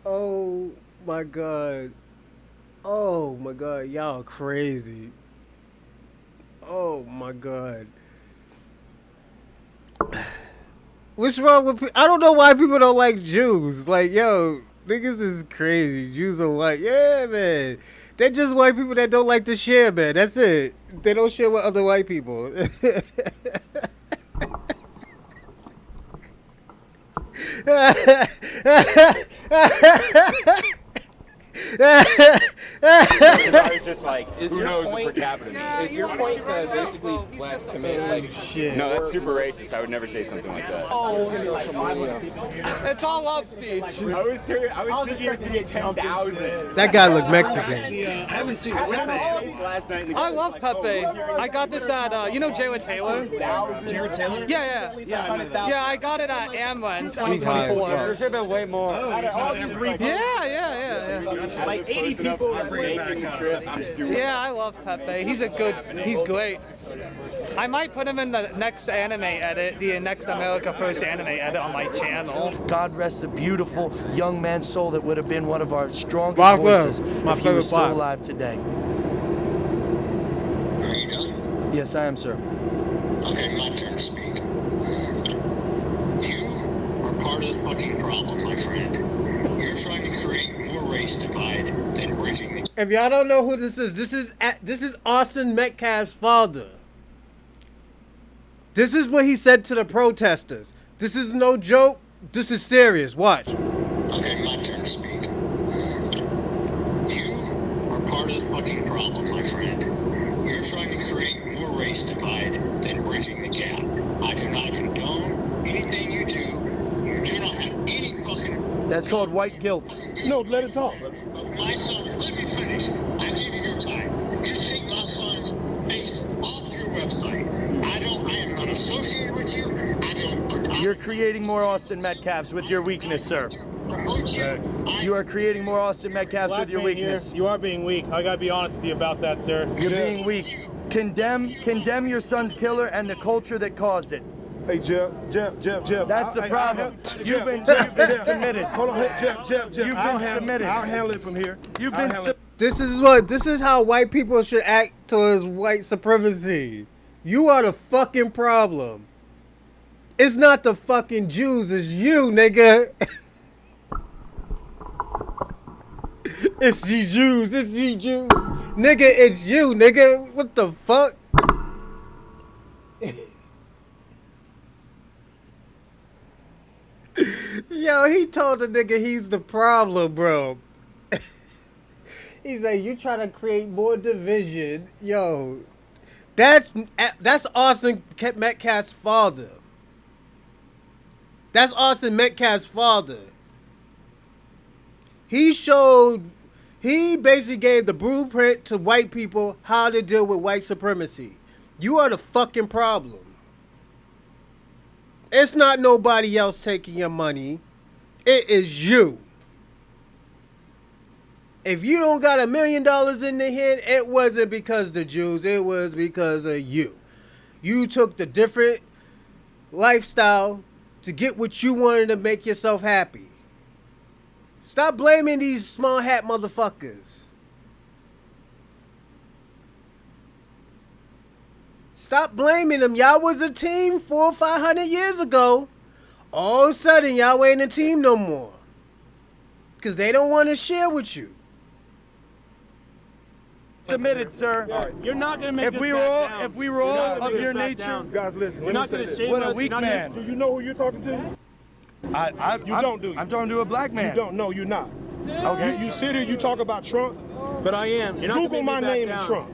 Oh my god. Oh my god, y'all crazy. Oh my god. What's wrong with I don't know why people don't like Jews. Like, yo, niggas is crazy. Jews are white. Yeah, man. They're just white people that don't like to share, man. That's it. They don't share with other white people. I was just like, who knows the per capita means? Is your point that basically blacks commit like shit? No, that's super racist. I would never say something like that. It's all love speech. I was thinking it was gonna be 10,000. That guy look Mexican. Yeah, I haven't seen Last night. I love Pepe. I got this at, you know Jared Taylor? Jared Taylor? Yeah. Yeah, I got it at AMA in 2024. There should have been way more. Yeah. like 80 people that bring making the trip. Yeah, I love Pepe. He's great. I might put him in the next anime edit, the next America First anime edit on my channel. God rest the beautiful young man's soul that would have been one of our strongest Black voices my if he was still favorite alive today. Yes, I am, sir. Okay, my turn to speak. You are part of the fucking problem, my friend. You're trying to create more race divide than bridging the... If y'all don't know who this is Austin Metcalf's father. This is what he said to the protesters. This is no joke. This is serious. Watch. Okay, my turn to speak. You are part of the fucking problem, my friend. You're trying to create more race divide than bridging the gap. I do not condone anything you do. You do not have any fucking... That's called white guilt. No, let it talk. My son, let me finish. I gave you your time. You take my son's face off your website. I am not associated with you. You're creating more Austin Metcalfs with your weakness, sir. You are creating more Austin Metcalfs with your weakness. You are being weak. I gotta be honest with you about that, sir. You're being weak. Condemn your son's killer and the culture that caused it. Hey, Jeff. That's the problem. You've been submitted. Hold on, Jeff. You've been submitted. I'll handle it from here. You've been This is how white people should act towards white supremacy. You are the fucking problem. It's not the fucking Jews, it's you, nigga. It's you Jews, Nigga, it's you, nigga. What the fuck? Yo, he told the nigga he's the problem, bro. He's like, you trying to create more division. Yo, that's Austin Metcalf's father. That's Austin Metcalf's father. He basically gave the blueprint to white people how to deal with white supremacy. You are the fucking problem. It's not nobody else taking your money. It is you. If you don't got $1 million in the hand, it wasn't because of the Jews. It was because of you. You took the different lifestyle to get what you wanted to make yourself happy. Stop blaming these small hat motherfuckers. Stop blaming them. Y'all was a team 400 or 500 years ago. All of a sudden, y'all ain't a team no more. Because they don't want to share with you. submitted, sir. You're not going to make If we were all of your nature, Guys, listen. You're not going to shame what a us. weak man. Do you know who you're talking to? You don't, do you? I'm talking to a black man. You don't. No, you're not. Okay. You sit here, you talk about Trump. But I am. You're not Google my name and Trump.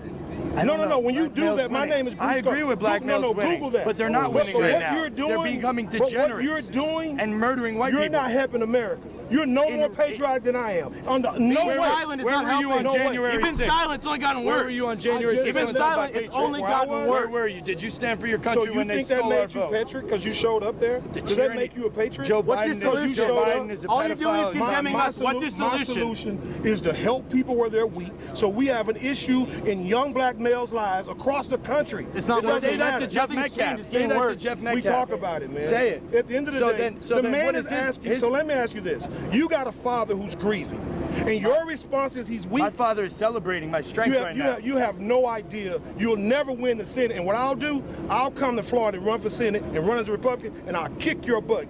No. When you do that, my name is Bruce. I agree with black males winning, Google that. but they're not winning right now. You're doing, they're becoming what degenerates. you're doing and murdering white people. You're not helping America. You're no more patriotic than I am. No way. Silent is not helping. Where were you on January 6th? You've been silent. It's only gotten worse. Where were you on January 6th? You've been silent. It's only gotten worse. Where were you? Did you stand for your country when they stole our vote? So you think that made you patriot because you showed up there? Does that make you a patriot? Joe What's your solution? Joe Biden is a pedophile. All you're doing is condemning us. What's your solution? My solution is to help people where they're weak. So we have an issue in young black males' lives across the country. It's not Say that to Jeff Metcalf. Say that to Jeff Metcalf. We talk about it, man. Say it. At the end of the day, the man is asking. So let me ask you this: you got a father who's grieving, and your response is he's weak. My father is celebrating my strength right now. You have no idea. You'll never win the Senate. And what I'll do, I'll come to Florida and run for Senate and run as a Republican, and I'll kick your butt.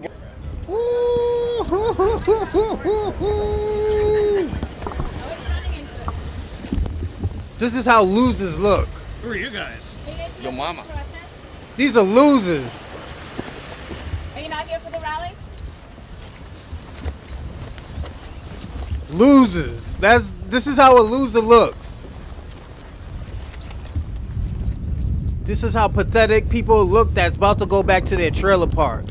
This is how losers look. Who are you guys? Your mama. These are losers. Are you not here for the rally? Losers. This is how a loser looks. This is how pathetic people look that's about to go back to their trailer park.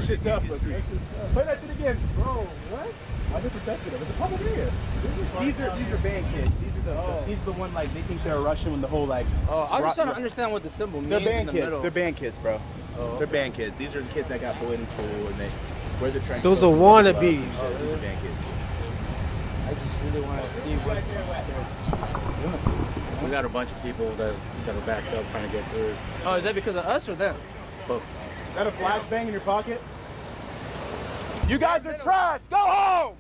Shit tough. Play that shit again. Bro, what? I just protected them. It's a public area. These are band kids. These are the one like they think they're Russian when the whole like. I'm just trying to understand what the symbol means. They're band in the kids. middle. They're band kids, bro. They're band kids. These are the kids that got bullied in school and they wear the trench. Those are wannabes. These are band kids. I just really want to see what. We got a bunch of people that are backed up trying to get through. Oh, is that because of us or them? Both. Is that a flashbang in your pocket? You guys are trash. Go home.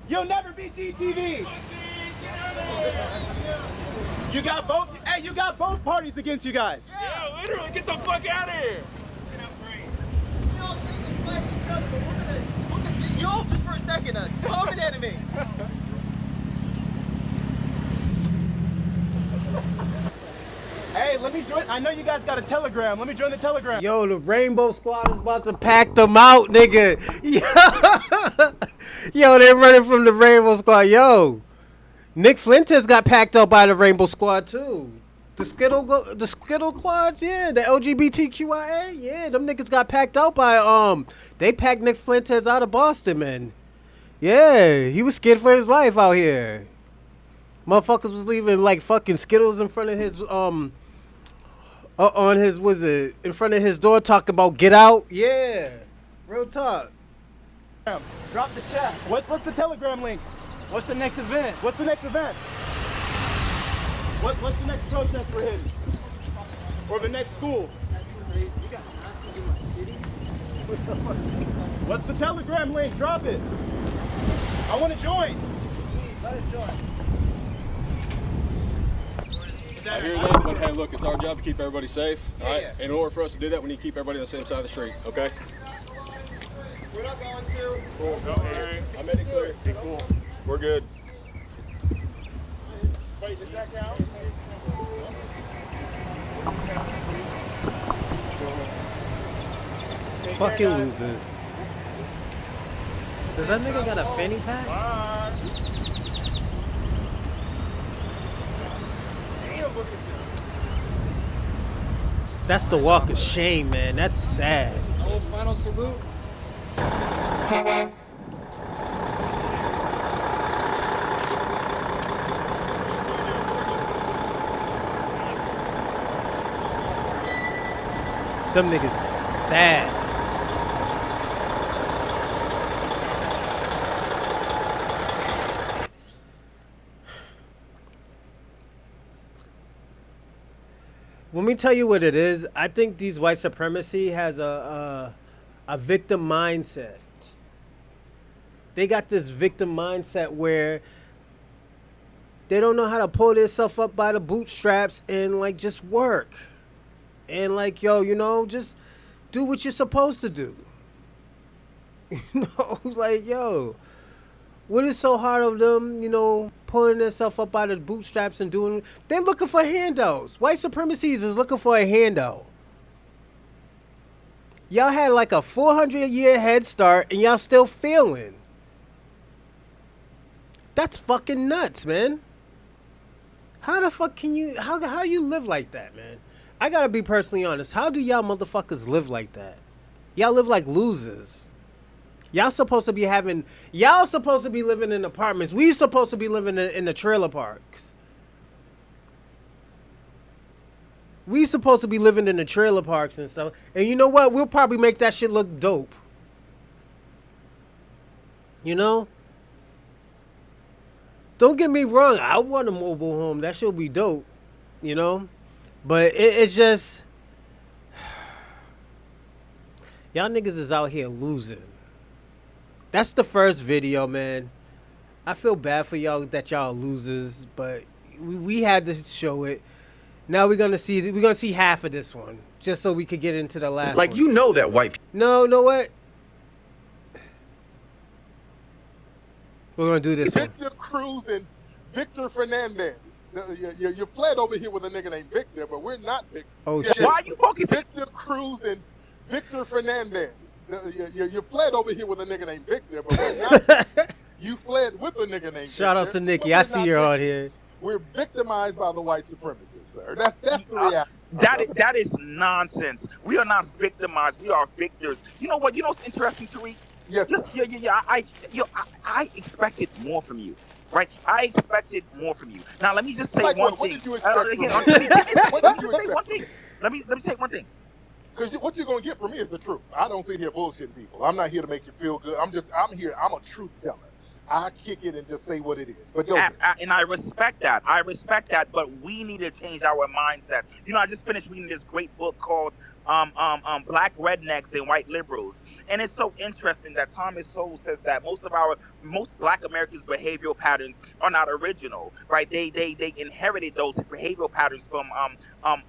You'll never be GTV. You got both. Hey, you got both parties against you guys. Yeah, literally, get the fuck out of here. Yo, just for a second, comment at me. Hey, let me join. I know you guys got a Telegram. Let me join the Telegram. Yo, the Rainbow Squad is about to pack them out, nigga. Yo, they're running from the Rainbow Squad. Yo, Nick Fuentes got packed up by the Rainbow Squad too. The Skittle Quads, yeah. The LGBTQIA, yeah. Them niggas got packed out by They packed Nick Fuentes out of Boston, man. Yeah, he was scared for his life out here. Motherfuckers was leaving like fucking Skittles in front of his in front of his door talking about get out. Yeah, real talk. Drop the chat. What's the Telegram link? What's the next event? What's the next event? What's the next protest we're hitting? Or the next school? That's crazy. You got Nazis in my city? What the fuck? What's the Telegram link? Drop it. I want to join. Please, let us join. I hear that, but hey, look, it's our job to keep everybody safe. All right. In order for us to do that, we need to keep everybody on the same side of the street. Okay. We're not going to. Cool. I made it clear. Be cool. We're good. Wait, does that count? Fucking losers. Does that nigga got a fanny pack? That's the walk of shame, man. That's sad. Oh, final salute. Them niggas is sad. Let me tell you what it is. I think these white supremacy has a victim mindset. They got this victim mindset where they don't know how to pull themselves up by the bootstraps and like just work. And like, yo, you know, just do what you're supposed to do. You know, like, yo, what is so hard of them, you know, pulling themselves up by the bootstraps and doing, they're looking for handouts. White supremacies is looking for a handout. Y'all had like a 400-year head start and y'all still failing. That's fucking nuts, man. How the fuck can you, how do you live like that, man? I gotta be personally honest. How do y'all motherfuckers live like that? Y'all live like losers. Y'all supposed to be living in apartments. We supposed to be living in the trailer parks. We supposed to be living in the trailer parks and stuff. And you know what? We'll probably make that shit look dope. You know? Don't get me wrong. I want a mobile home. That shit'll be dope. You know? But it's just... Y'all niggas is out here losing. That's the first video, man. I feel bad for y'all that y'all losers. But we had to show it. Now we're gonna see half of this one, just so we could get into the last one. Like, you know that white people. No, know what? We're gonna do this one. Victor Cruz and Victor Fernandez. You fled over here with a nigga named Victor, but we're not Victor. Oh shit! Why are you focusing? Victor Cruz and Victor Fernandez. You fled over here with a nigga named Victor, but we're not. You fled with a nigga named Shout Victor, out to Nikki. I see you're on here. We're victimized by the white supremacists, sir. That's the reality. That is nonsense. We are not victimized. We are victors. You know what? You know what's interesting, Tariq? Yes. Yeah. I expected more from you, right? I expected more from you. Now let me just say one thing. What did you expect? Let me say one thing. Let me say one thing. Because what you're gonna get from me is the truth. I don't sit here bullshitting people. I'm not here to make you feel good. I'm here. I'm a truth teller. I kick it and just say what it is. But go ahead. And I respect that. But we need to change our mindset. You know, I just finished reading this great book called Black Rednecks and White Liberals. And it's so interesting that Thomas Sowell says that most Black Americans' behavioral patterns are not original, right? They inherited those behavioral patterns from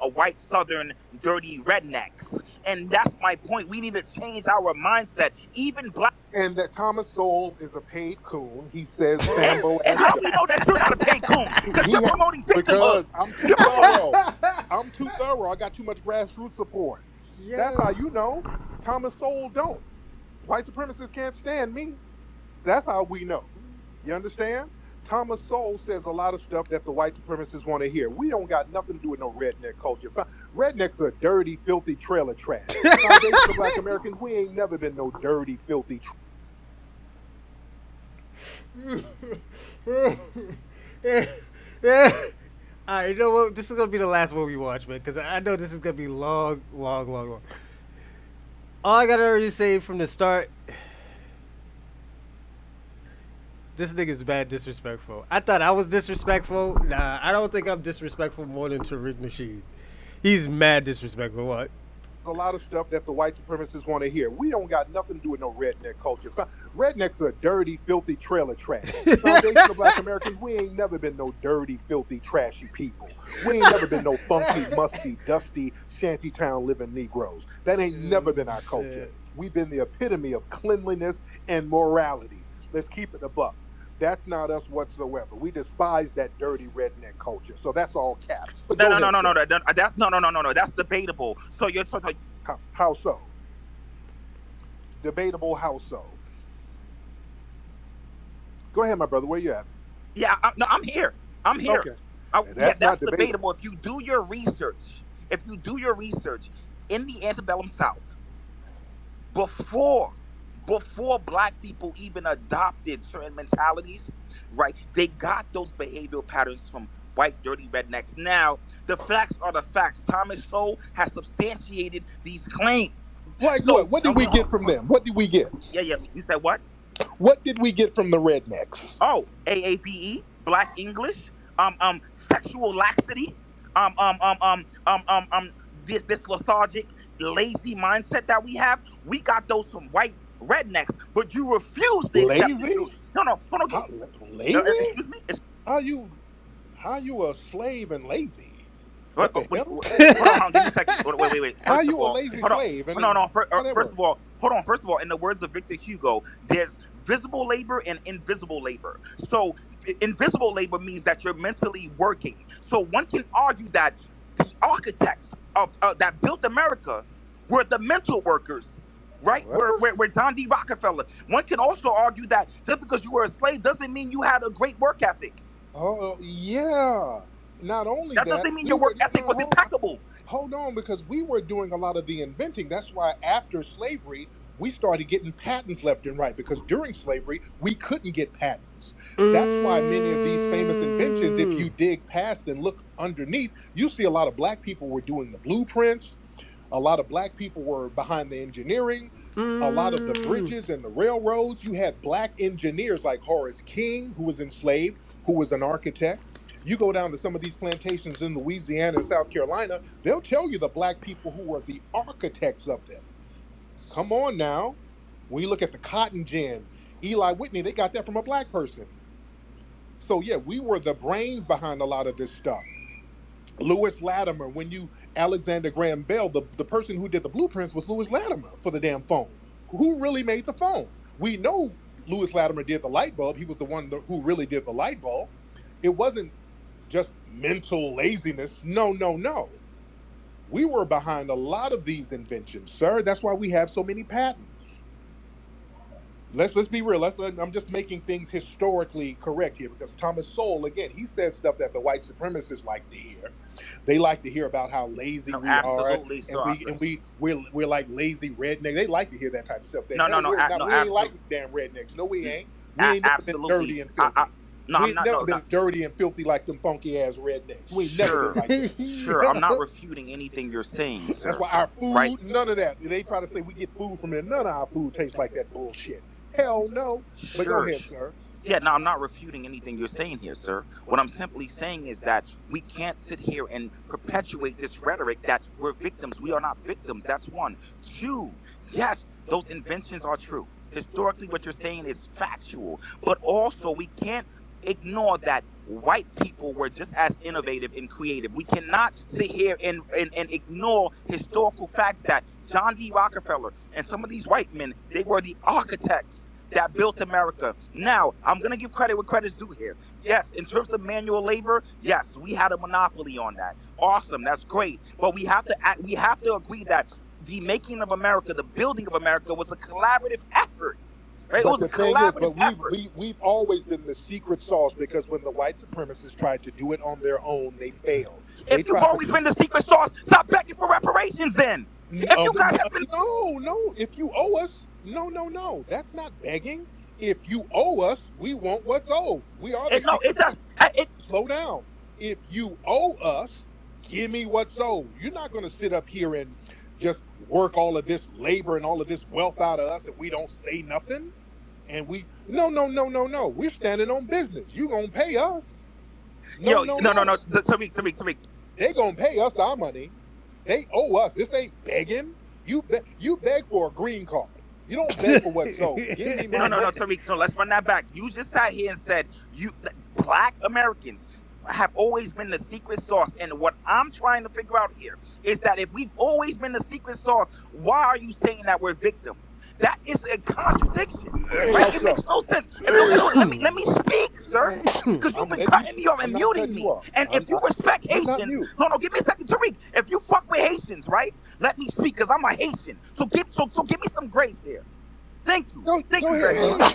a white Southern dirty rednecks. And that's my point. We need to change our mindset. Even Black. And that Thomas Sowell is a paid coon. He says Sambo. And how do we know that you're not a paid coon? Because you're promoting victimhood. Because I'm too thorough. I'm too thorough. I got too much grassroots support. Yeah. That's how you know. Thomas Sowell don't. White supremacists can't stand me. That's how we know. You understand? Thomas Sowell says a lot of stuff that the white supremacists want to hear. We don't got nothing to do with no redneck culture. Rednecks are dirty, filthy trailer trash. Foundational Black Americans, we ain't never been no dirty, filthy Alright, you know what? This is gonna be the last one we watch, man, because I know this is gonna be long. All I gotta already say from the start, this nigga's bad disrespectful. I thought I was disrespectful. Nah, I don't think I'm disrespectful more than Tariq Nasheed. He's mad disrespectful. What? A lot of stuff that the white supremacists want to hear. We don't got nothing to do with no redneck culture. Rednecks are dirty, filthy trailer trash. Foundational Black Americans, we ain't never been no dirty, filthy, trashy people. We ain't never been no funky, musty, dusty, shantytown living Negroes. That ain't never been our culture. We've been the epitome of cleanliness and morality. Let's keep it a buck. That's not us whatsoever. We despise that dirty redneck culture. So that's all cap. No. That's debatable. So you're talking. How so? Debatable. How so? Go ahead, my brother. Where you at? Yeah, I'm here. Okay. That's debatable. If you do your research in the antebellum South, before Black people even adopted certain mentalities, right? They got those behavioral patterns from white, dirty rednecks. Now, the facts are the facts. Thomas Sowell has substantiated these claims. Like what did we get from them? What did we get? Yeah. You said what? What did we get from the rednecks? Oh, AAVE, Black English, sexual laxity, this lethargic, lazy mindset that we have. We got those from white rednecks, but you refuse to accept the Lazy? truth. No, hold on. Lazy? Excuse me. How you a slave and lazy? What What the hell? Hold on, give me a second. Wait. How First you of all, a lazy hold on. slave? And No. whatever. First of all, hold on. First of all, in the words of Victor Hugo, there's visible labor and invisible labor. So invisible labor means that you're mentally working. So one can argue that the architects of that built America were the mental workers. Right? Where John D. Rockefeller. One can also argue that just because you were a slave doesn't mean you had a great work ethic. Oh, yeah. Not only that doesn't mean your work ethic was impeccable. Hold on, because we were doing a lot of the inventing. That's why after slavery, we started getting patents left and right, because during slavery, we couldn't get patents. That's why many of these famous inventions, if you dig past and look underneath, you see a lot of black people were doing the blueprints. A lot of black people were behind the engineering. A lot of the bridges and the railroads, you had black engineers like Horace King, who was enslaved, who was an architect. You go down to some of these plantations in Louisiana and South Carolina, they'll tell you the black people who were the architects of them. Come on now. When you look at the cotton gin, Eli Whitney, they got that from a black person. So yeah, we were the brains behind a lot of this stuff. Lewis Latimer, Alexander Graham Bell, the person who did the blueprints was Lewis Latimer for the damn phone. Who really made the phone? We know Lewis Latimer did the light bulb. He was the one who really did the light bulb. It wasn't just mental laziness. No. We were behind a lot of these inventions, sir. That's why we have so many patents. Let's be real. I'm just making things historically correct here, because Thomas Sowell, again, he says stuff that the white supremacists like to hear. They like to hear about how lazy we are, and we're like lazy rednecks. They like to hear that type of stuff. We ain't like damn rednecks. No, we ain't. We ain't never been dirty and filthy. We ain't never been dirty and filthy like them funky ass rednecks. We ain't never been like that. Sure, I'm not refuting anything you're saying, sir. That's why our food, none of that. They try to say we get food from there. None of our food tastes like that bullshit. Hell no. But go ahead, sir. Yeah, no, I'm not refuting anything you're saying here, sir. What I'm simply saying is that we can't sit here and perpetuate this rhetoric that we're victims. We are not victims. That's one. Two, yes, those inventions are true. Historically, what you're saying is factual. But also, we can't ignore that white people were just as innovative and creative. We cannot sit here and ignore historical facts that John D. Rockefeller and some of these white men, they were the architects that built America. Now, I'm going to give credit where credit's due here. Yes, in terms of manual labor, yes, we had a monopoly on that. Awesome, that's great. But we have to agree that the making of America, the building of America, was a collaborative effort. Right? But the thing is, we've always been the secret sauce, because when the white supremacists tried to do it on their own, they failed. If you've always been the secret sauce, stop begging for reparations then. If you guys have been... No. If you owe us, no. That's not begging. If you owe us, we want what's owed. We are the Slow down. If you owe us, give me what's owed. You're not going to sit up here and just work all of this labor and all of this wealth out of us and we don't say nothing. And no. We're standing on business. You gonna pay us? No. Tariq. They gonna pay us our money. They owe us. This ain't begging. You beg for a green card. You don't beg for what's owed. Give me my money. Tariq. No, let's run that back. You just sat here and said black Americans have always been the secret sauce. And what I'm trying to figure out here is that if we've always been the secret sauce, why are you saying that we're victims? That is a contradiction. Right? It makes no sense. Let me speak, sir. Because you've been cutting me off and muting me. And if you respect Haitians, no, give me a second, Tariq. If you fuck with Haitians, right? Let me speak, because I'm a Haitian. So give me some grace here. Thank you. Thank you very much.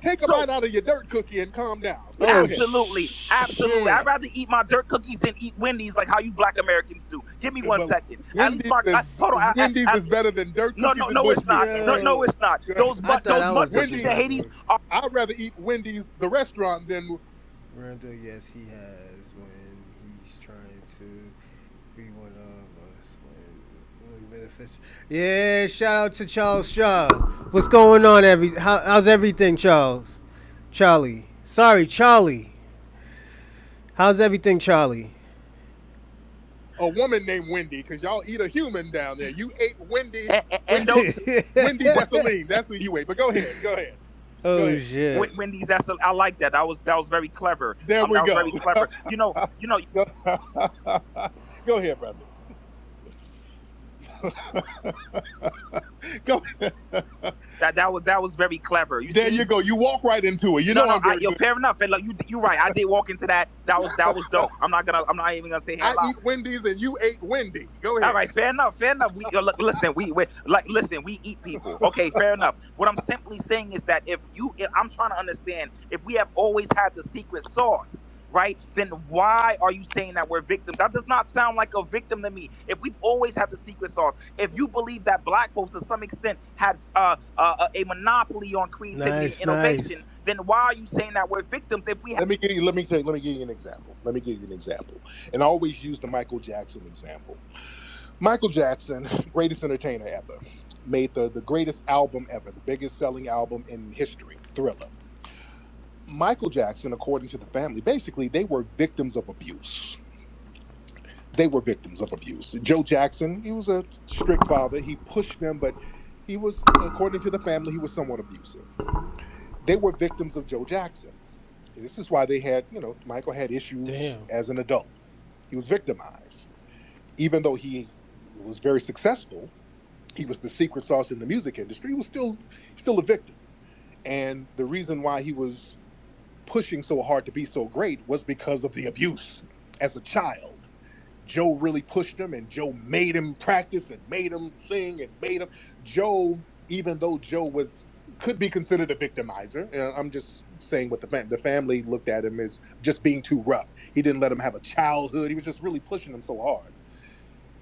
Take a bite out of your dirt cookie and calm down. Absolutely. I'd rather eat my dirt cookies than eat Wendy's like how you black Americans do. Give me 1 second. Wendy's is better than dirt cookies. No, it's not. No, it's not. Those cookies in Haiti. I'd rather eat Wendy's, the restaurant, than... Miranda, yes, he has, when he's trying to be one of us. When beneficial. Yeah, shout out to Charles Shaw. What's going on? How's everything, Charlie? Sorry, Charlie. How's everything, Charlie? a woman named Wendy, because y'all eat a human down there. You ate Wendy. And Wendy Dessalines. That's who you ate. But go ahead. Go ahead. Oh shit. Wendy, I like that. That was very clever. There we that go. was very clever. You know. Go ahead, brother. Go ahead. That was very clever. You go. You walk right into it. Fair enough. And look, you're right. I did walk into that. That was dope. I'm not even gonna say. I eat Wendy's and you ate Wendy. Go ahead. All right, fair enough. Listen, we eat people. Okay, fair enough. What I'm simply saying is that if I'm trying to understand, if we have always had the secret sauce, right, then why are you saying that we're victims? That does not sound like a victim to me. If we've always had the secret sauce, if you believe that black folks to some extent had a monopoly on creativity and innovation, then why are you saying that we're victims if we have... Let me give you an example. And I always use the Michael Jackson example. Michael Jackson, greatest entertainer ever, made the greatest album ever, the biggest selling album in history, Thriller. Michael Jackson, according to the family, basically they were victims of abuse. Joe Jackson, he was a strict father. He pushed them, but he was, according to the family, he was somewhat abusive. They were victims of Joe Jackson. This is why they had, Michael had issues as an adult. He was victimized. Even though he was very successful, he was the secret sauce in the music industry, he was still a victim. And the reason why he was pushing so hard to be so great was because of the abuse as a child. Joe really pushed him, and Joe made him practice and made him sing and made him. Joe, even though Joe could be considered a victimizer, I'm just saying what the family looked at him as just being too rough. He didn't let him have a childhood. He was just really pushing him so hard.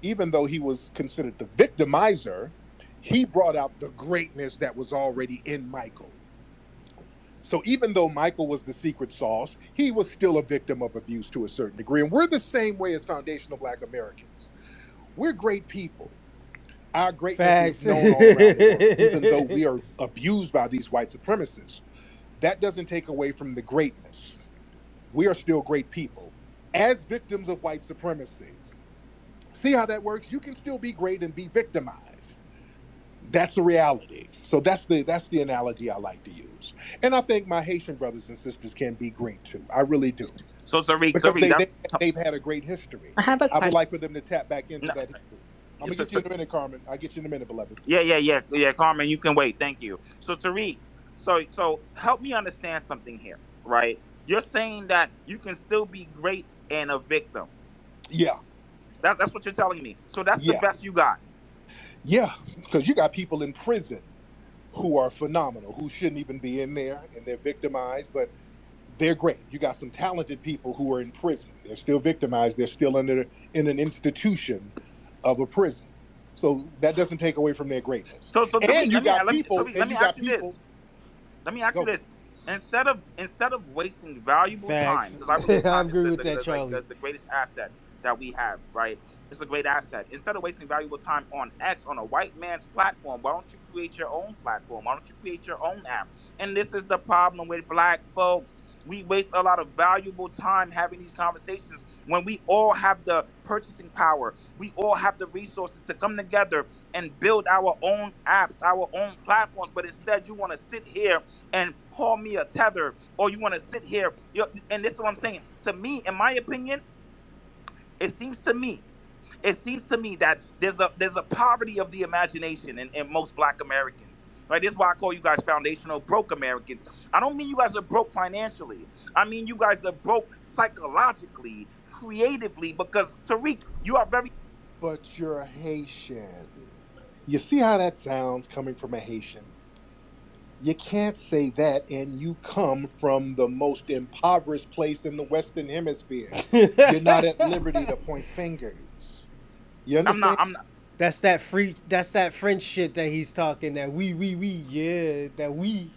Even though he was considered the victimizer, he brought out the greatness that was already in Michael. So even though Michael was the secret sauce, he was still a victim of abuse to a certain degree. And we're the same way as Foundational Black Americans. We're great people. Our greatness is known all around the world, even though we are abused by these white supremacists. That doesn't take away from the greatness. We are still great people. As victims of white supremacy, see how that works? You can still be great and be victimized. That's a reality. So that's the analogy I like to use. And I think my Haitian brothers and sisters can be great too. I really do. So Tariq, they've had a great history. I would like for them to tap back into that history. I'm gonna get you in a minute, Carmen. I'll get you in a minute, beloved. Yeah, Carmen, you can wait. Thank you. So Tariq, so help me understand something here, right? You're saying that you can still be great and a victim. Yeah. That's what you're telling me. So that's the best you got. Yeah, because you got people in prison who are phenomenal, who shouldn't even be in there, and they're victimized, but they're great. You got some talented people who are in prison. They're still victimized. They're still in an institution of a prison. So that doesn't take away from their greatness. Let me ask you this. Instead of wasting valuable time, because I believe time is the greatest asset that we have, right? It's a great asset. Instead of wasting valuable time on X, on a white man's platform, why don't you create your own platform? Why don't you create your own app? And this is the problem with black folks. We waste a lot of valuable time having these conversations when we all have the purchasing power. We all have the resources to come together and build our own apps, our own platforms. But instead, you want to sit here and call me a tether, or you want to sit here. And this is what I'm saying. To me, in my opinion, it seems to me that there's a poverty of the imagination in most black Americans. Right? This is why I call you guys foundational broke Americans. I don't mean you guys are broke financially. I mean you guys are broke psychologically, creatively, because Tariq, you are very... But you're a Haitian. You see how that sounds coming from a Haitian? You can't say that, and you come from the most impoverished place in the Western Hemisphere. You're not at liberty to point fingers. You understand? I'm not. That's that French shit that he's talking. That we, that we.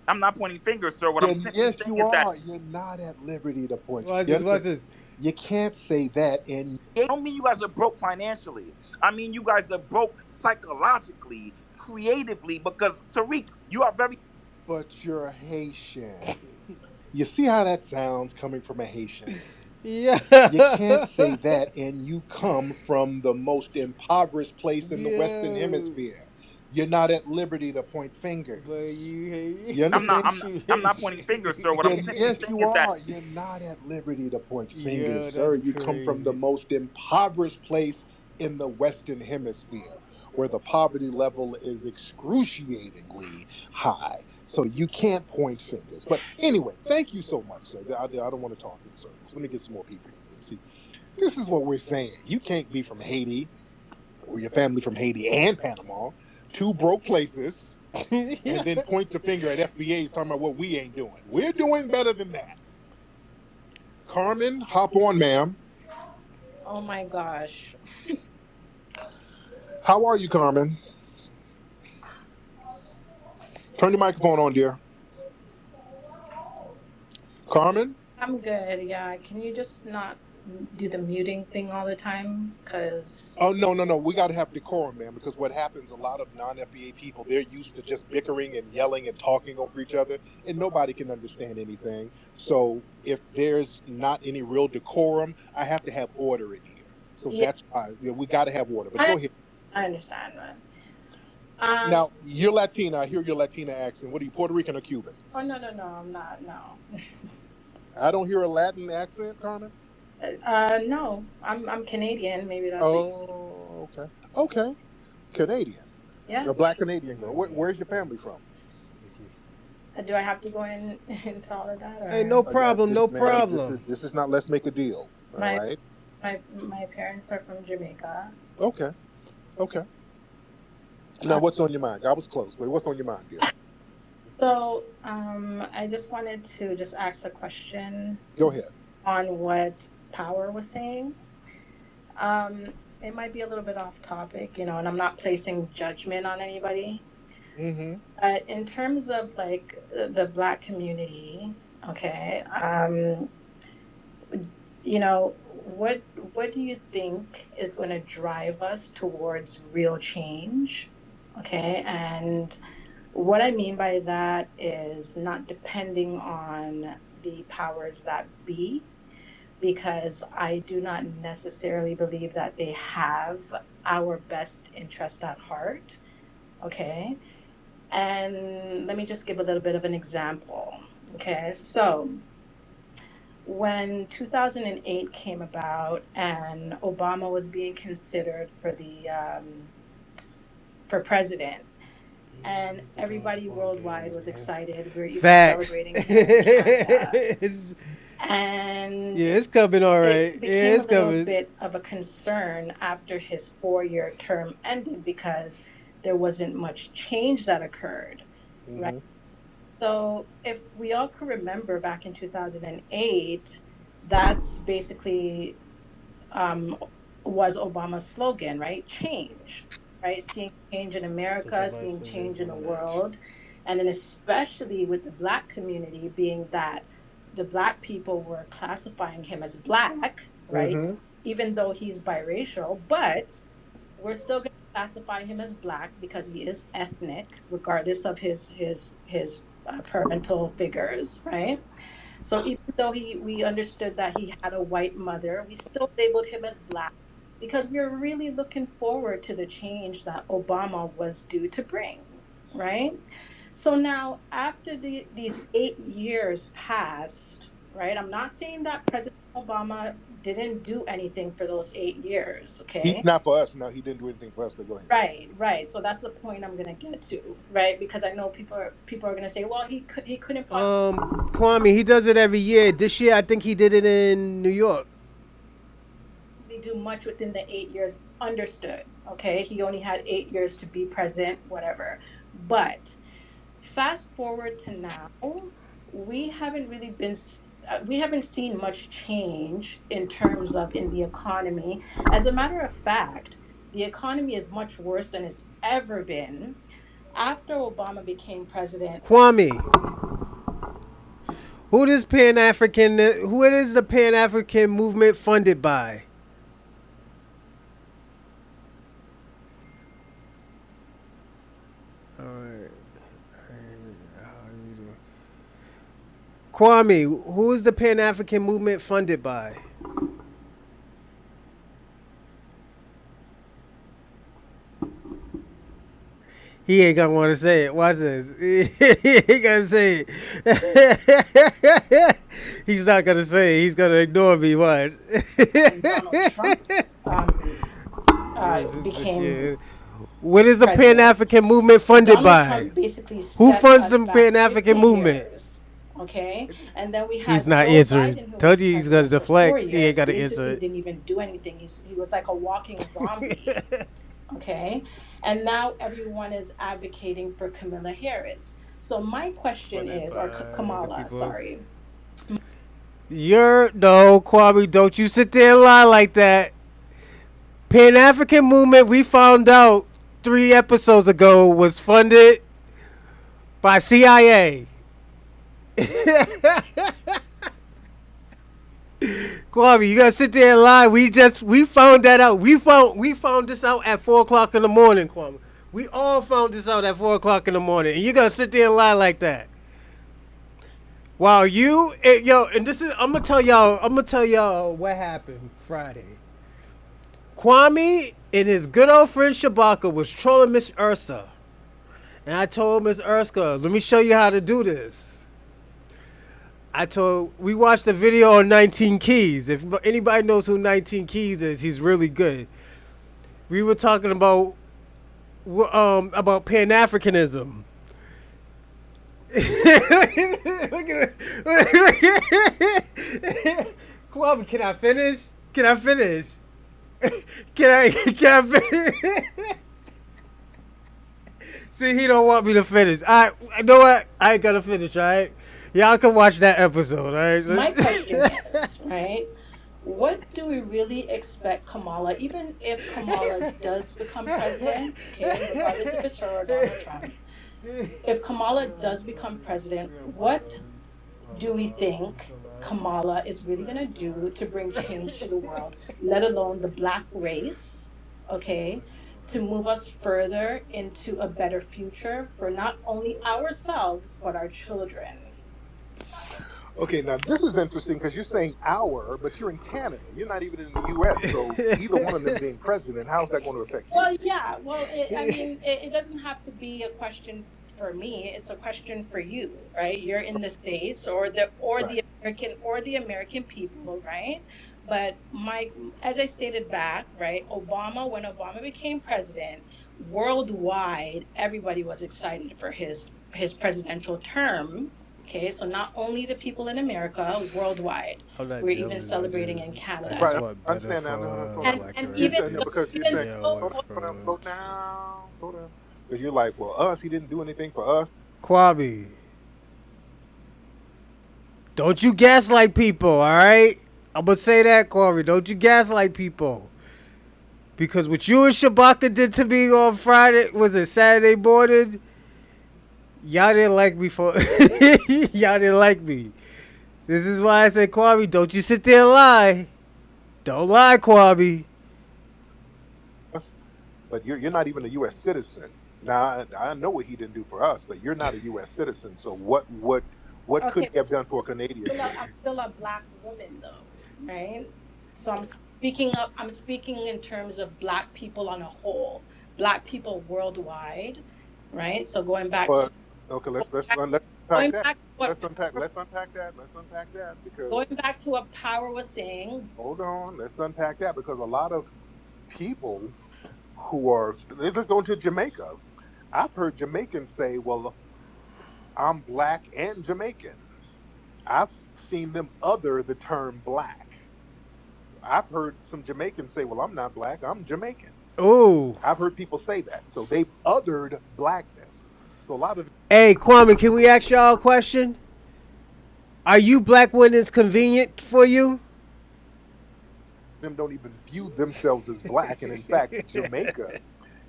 I'm not pointing fingers, sir. What I'm saying yes, is you are. That you're not at liberty to point. What's this? You can't say that, and I don't mean you guys are broke financially. I mean you guys are broke psychologically, creatively, because Tariq, you are very... But you're a Haitian. You see how that sounds coming from a Haitian? Yeah. You can't say that, and you come from the most impoverished place in the Western Yo. Hemisphere. You're not at liberty to point fingers. But you hate. You understand? I'm not pointing fingers, sir. What I'm simply Yes, saying you is that are. You're not at liberty to point fingers, Yo, sir. that's You come from the crazy. most impoverished place in the Western Hemisphere, where the poverty level is excruciatingly high. So you can't point fingers. But anyway, thank you so much, sir. I don't want to talk in circles. Let me get some more people in here. See, this is what we're saying. You can't be from Haiti or your family from Haiti and Panama, two broke places, and then point the finger at FBA's talking about what we ain't doing. We're doing better than that. Carmen, hop on, ma'am. Oh my gosh. How are you, Carmen? Turn your microphone on, dear. Carmen? I'm good. Yeah. Can you just not do the muting thing all the time? Because. Oh, no, no, no. We got to have decorum, man, because what happens, a lot of non-FBA people, they're used to just bickering and yelling and talking over each other, and nobody can understand anything. So if there's not any real decorum, I have to have order in here. So Yeah, that's why we got to have order. But go ahead. I understand, man. Now, you're Latina. I hear your Latina accent. What are you, Puerto Rican or Cuban? Oh, no, I'm not. No. I don't hear a Latin accent, Carmen. No. I'm Canadian. Maybe that's what. Oh, okay. Okay. Canadian. Yeah. You're a black Canadian girl. Where's your family from? Do I have to go into all of that? Or? Hey, no problem, no Man, problem. This is not let's make a deal. All right. My parents are from Jamaica. Okay. Okay. Now, what's on your mind? I was close, but what's on your mind, dear? So, I just wanted to just ask a question. Go ahead. On what Power was saying. It might be a little bit off topic, and I'm not placing judgment on anybody. Mm-hmm. But in terms of like the Black community, okay, what do you think is going to drive us towards real change? Okay, and what I mean by that is not depending on the powers that be, because I do not necessarily believe that they have our best interest at heart. Okay. And let me just give a little bit of an example. Okay. So when 2008 came about and Obama was being considered for president, and everybody worldwide was excited. We're even Facts. celebrating here in Canada. And yeah, it's coming all right. it became Yeah, it's a little coming. bit of a concern after his 4-year term ended because there wasn't much change that occurred, right? So if we all could remember back in 2008, that's basically was Obama's slogan, right? Change, right? Seeing change in America, seeing change in the world. And then especially with the Black community being that the Black people were classifying him as Black, right? Mm-hmm. Even though he's biracial, but we're still going to classify him as Black because he is ethnic, regardless of his parental figures, right? So even though we understood that he had a white mother, we still labeled him as Black because we were really looking forward to the change that Obama was due to bring, right? So now after these 8 years passed, right? I'm not saying that President Obama didn't do anything for those 8 years, okay? Not for us. No, he didn't do anything for us, but go ahead. Right. So that's the point I'm gonna get to, right? Because I know people are gonna say, well, he couldn't possibly Kwame, he does it every year. This year, I think he did it in New York. do much within the 8 years. Understood, okay? He only had 8 years to be president, whatever. But fast forward to now, we haven't seen much change in terms of in the economy. As a matter of fact, the economy is much worse than it's ever been. After Obama became president, Kwame, who is the Pan-African movement funded by? All right. Kwame, who is the Pan-African movement funded by? He ain't gonna want to say it. Watch this. He ain't gonna say it. He's not gonna say it. He's gonna ignore me. Watch. Donald Trump became What is the president. Pan-African movement funded Donald by? Trump basically Who set funds us the back Pan-African 50 movement? years, okay? And then we had He's not Joe answering. Biden, who Told was you he's gonna president for 4 deflect. He ain't years, gotta basically answer it. didn't even do anything. He was like a walking zombie, okay? And now everyone is advocating for Kamala Harris. So my question is, or Kamala, sorry. No, Kwame, don't you sit there and lie like that. Pan-African movement, we found out 3 episodes ago, was funded by CIA. Kwame, you gotta sit there and lie. We found that out. We found this out at 4:00 in the morning, Kwame. We all found this out at 4:00 in the morning, and you gotta sit there and lie like that. While and this is I'm gonna tell y'all what happened Friday. Kwame and his good old friend Shabaka was trolling Miss Ursa. And I told Miss Ursa, let me show you how to do this. We watched a video on 19 Keys. If anybody knows who 19 Keys is, he's really good. We were talking about Pan-Africanism. Look at it. Kwame, can I finish? Can I finish? See, he don't want me to finish. You know what? I ain't gonna finish, all right? Y'all can watch that episode, all right? My question is, right, what do we really expect Kamala, even if Kamala does become president, okay, regardless if it's her or Donald Trump, if Kamala does become president, what do we think Kamala is really going to do to bring change to the world, let alone the black race, okay, to move us further into a better future for not only ourselves, but our children? Okay, now this is interesting because you're saying our, but you're in Canada. You're not even in the U.S., so either one of them being president, how's that going to affect you? Well, yeah. Well, it doesn't have to be a question for me. It's a question for you, right? You're in the States or the American people, right? But as I stated back, right, when Obama became president, worldwide, everybody was excited for his presidential term. Okay, so not only the people in America, worldwide, we're even celebrating in Canada. Right, I understand that. And even because you're saying, slow down. Because you're like, well, he didn't do anything for us. Kwame, don't you gaslight people, all right? I'm going to say that, Kwame. Don't you gaslight people. Because what you and Shabaka did to me on Saturday morning? Y'all didn't like me y'all didn't like me. This is why I said, Kwame, don't you sit there and lie. Don't lie, Kwame. But you're not even a U.S. citizen. Now, I know what he didn't do for us, but you're not a U.S. citizen. So what could he have done for a Canadian? I'm still a black woman, though, right? So I'm speaking in terms of black people on a whole, black people worldwide, right? So going back to... Okay, let's unpack that. Let's unpack that because going back to what Power was saying. Hold on, let's unpack that because a lot of people let's go into Jamaica. I've heard Jamaicans say, "Well, I'm black and Jamaican." I've seen them other the term black. I've heard some Jamaicans say, "Well, I'm not black, I'm Jamaican." Oh, I've heard people say that. So they've othered blackness. So a lot of... Hey, Kwame, can we ask y'all a question? Are you black when it's convenient for you? Them don't even view themselves as black. And in fact, Jamaica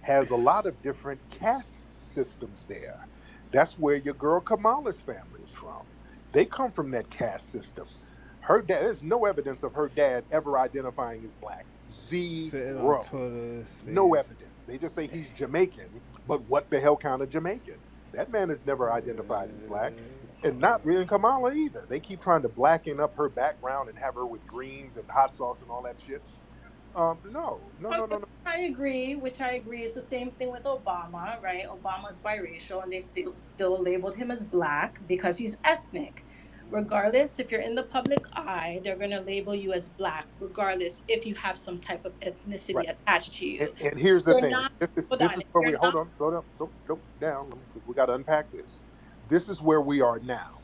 has a lot of different caste systems there. That's where your girl Kamala's family is from. They come from that caste system. Her dad, there's no evidence of her dad ever identifying as black. Zero. No evidence. They just say he's Jamaican, but what the hell kind of Jamaican? That man is never identified as black, and not really Kamala either. They keep trying to blacken up her background and have her with greens and hot sauce and all that shit. No. I agree, which I agree is the same thing with Obama, right? Obama's biracial, and they still labeled him as black because he's ethnic. Regardless, if you're in the public eye, they're going to label you as black, regardless if you have some type of Right. ethnicity attached to you. And here's the You're thing. not. Hold This on. is where we You're hold not. on. Slow down, because we got to unpack this. This is where we are now.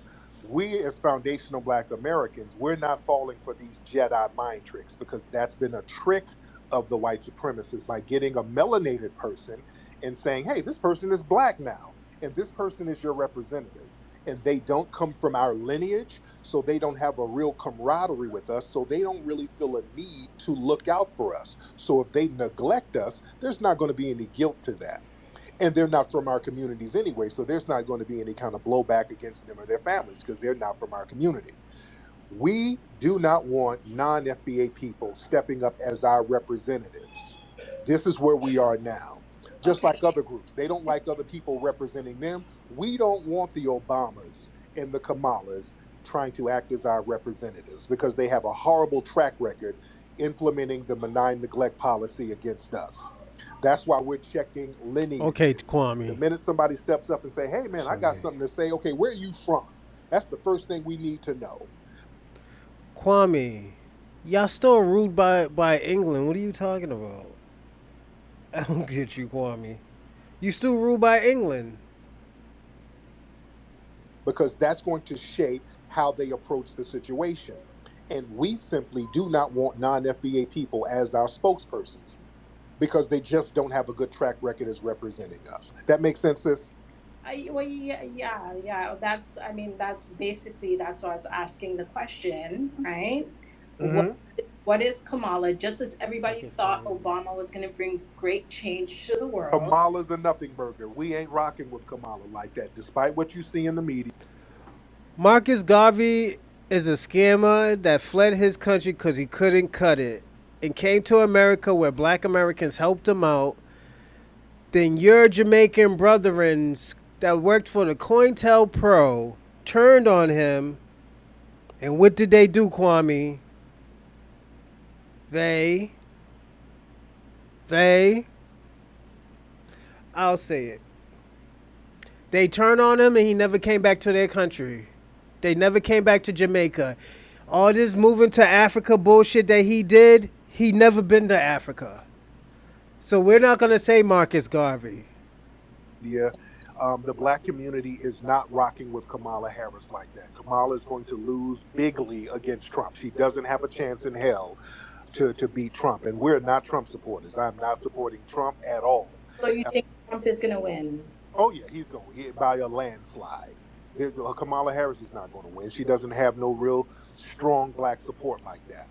We, as foundational Black Americans, we're not falling for these Jedi mind tricks, because that's been a trick of the white supremacists by getting a melanated person and saying, "Hey, this person is black now, and this person is your representative." And they don't come from our lineage, so they don't have a real camaraderie with us, so they don't really feel a need to look out for us. So if they neglect us, there's not going to be any guilt to that. And they're not from our communities anyway, so there's not going to be any kind of blowback against them or their families, because they're not from our community. We do not want non-FBA people stepping up as our representatives. This is where we are now. Just like other groups, they don't like other people representing them. We don't want the Obamas and the Kamalas trying to act as our representatives, because they have a horrible track record implementing the benign neglect policy against us. That's why we're checking lineages. Okay, The Kwame. minute somebody steps up and say, "Hey man, It's I got okay. something to say," okay, where are you from? That's the first thing we need to know. Kwame, y'all still ruled by England. What are you talking about? I don't get you, Kwame. You still ruled by England. Because that's going to shape how they approach the situation. And we simply do not want non-FBA people as our spokespersons, because they just don't have a good track record as representing us. That makes sense, sis? Well, yeah. I mean, that's basically that's why I was asking the question, right? What, Mm-hmm. what is Kamala? Just as everybody thought Obama was going to bring great change to the world. Kamala's a nothing burger. We ain't rocking with Kamala like that, despite what you see in the media. Marcus Garvey is a scammer that fled his country because he couldn't cut it and came to America where black Americans helped him out. Then your Jamaican brethren that worked for the COINTELPRO turned on him. And what did they do, Kwame? I'll say it. They turned on him and he never came back to their country. They never came back to Jamaica. All this moving to Africa bullshit that he did, he never been to Africa. So we're not going to say Marcus Garvey. Yeah. The black community is not rocking with Kamala Harris like that. Kamala is going to lose bigly against Trump. She doesn't have a chance in hell to beat Trump. And we're not Trump supporters. I'm not supporting Trump at all. So you think Trump is going to win? Oh, yeah, he's going to win by a landslide. Kamala Harris is not going to win. She doesn't have no real strong black support like that.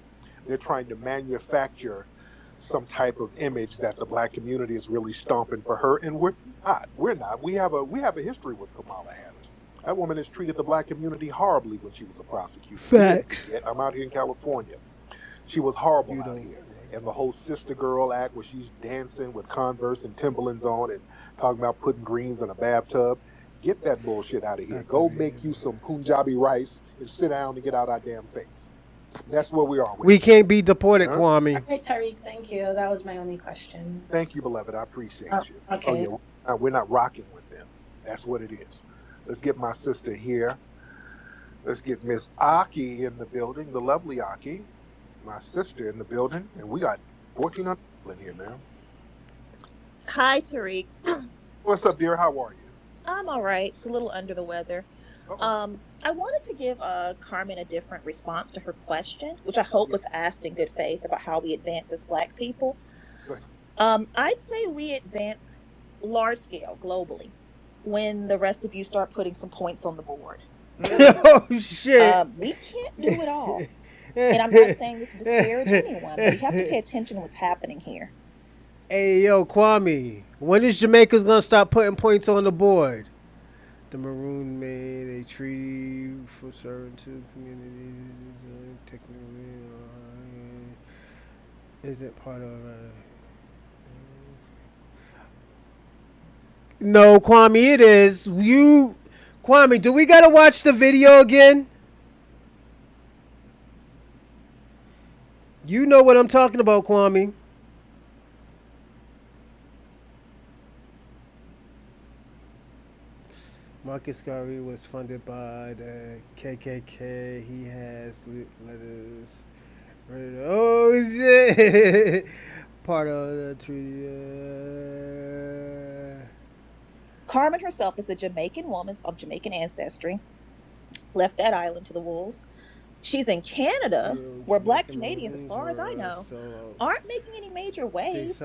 They're trying to manufacture some type of image that the black community is really stomping for her, and we're not. We're not. We have a history with Kamala Harris. That woman has treated the black community horribly when she was a prosecutor. Facts. I'm out here in California. She was horrible out here. And the whole Sister Girl act where she's dancing with Converse and Timberlands on and talking about putting greens in a bathtub. Get that bullshit out of here. Go make you some Punjabi rice and sit down and get out our damn face. That's where we are. We can't be deported, Kwame. All right, Tariq, thank you. That was my only question. Thank you, beloved. I appreciate you. Okay. Oh, yeah. We're not rocking with them. That's what it is. Let's get my sister here. Let's get Miss Aki in the building, the lovely Aki. My sister in the building. And we got 1,400 people in here, man. Hi, Tariq. What's up, dear? How are you? I'm all right. Just a little under the weather. I wanted to give Carmen a different response to her question, which I hope was asked in good faith about how we advance as Black people. I'd say we advance large scale globally when the rest of you start putting some points on the board. Oh, shit. We can't do it all. And I'm not saying this to disparage anyone, but you have to pay attention to what's happening here. Hey, yo, Kwame, when is Jamaica's going to stop putting points on the board? The Maroon made a treaty for serving two communities. Technically, is it part of No, Kwame, it is. Kwame, do we got to watch the video again? You know what I'm talking about, Kwame. Marcus Garvey was funded by the KKK. He has letters. Oh shit! Part of the treaty. Carmen herself is a Jamaican woman of Jamaican ancestry, left that island to the wolves. She's in Canada, where Black Canadians, as far as I know, aren't making any major waves.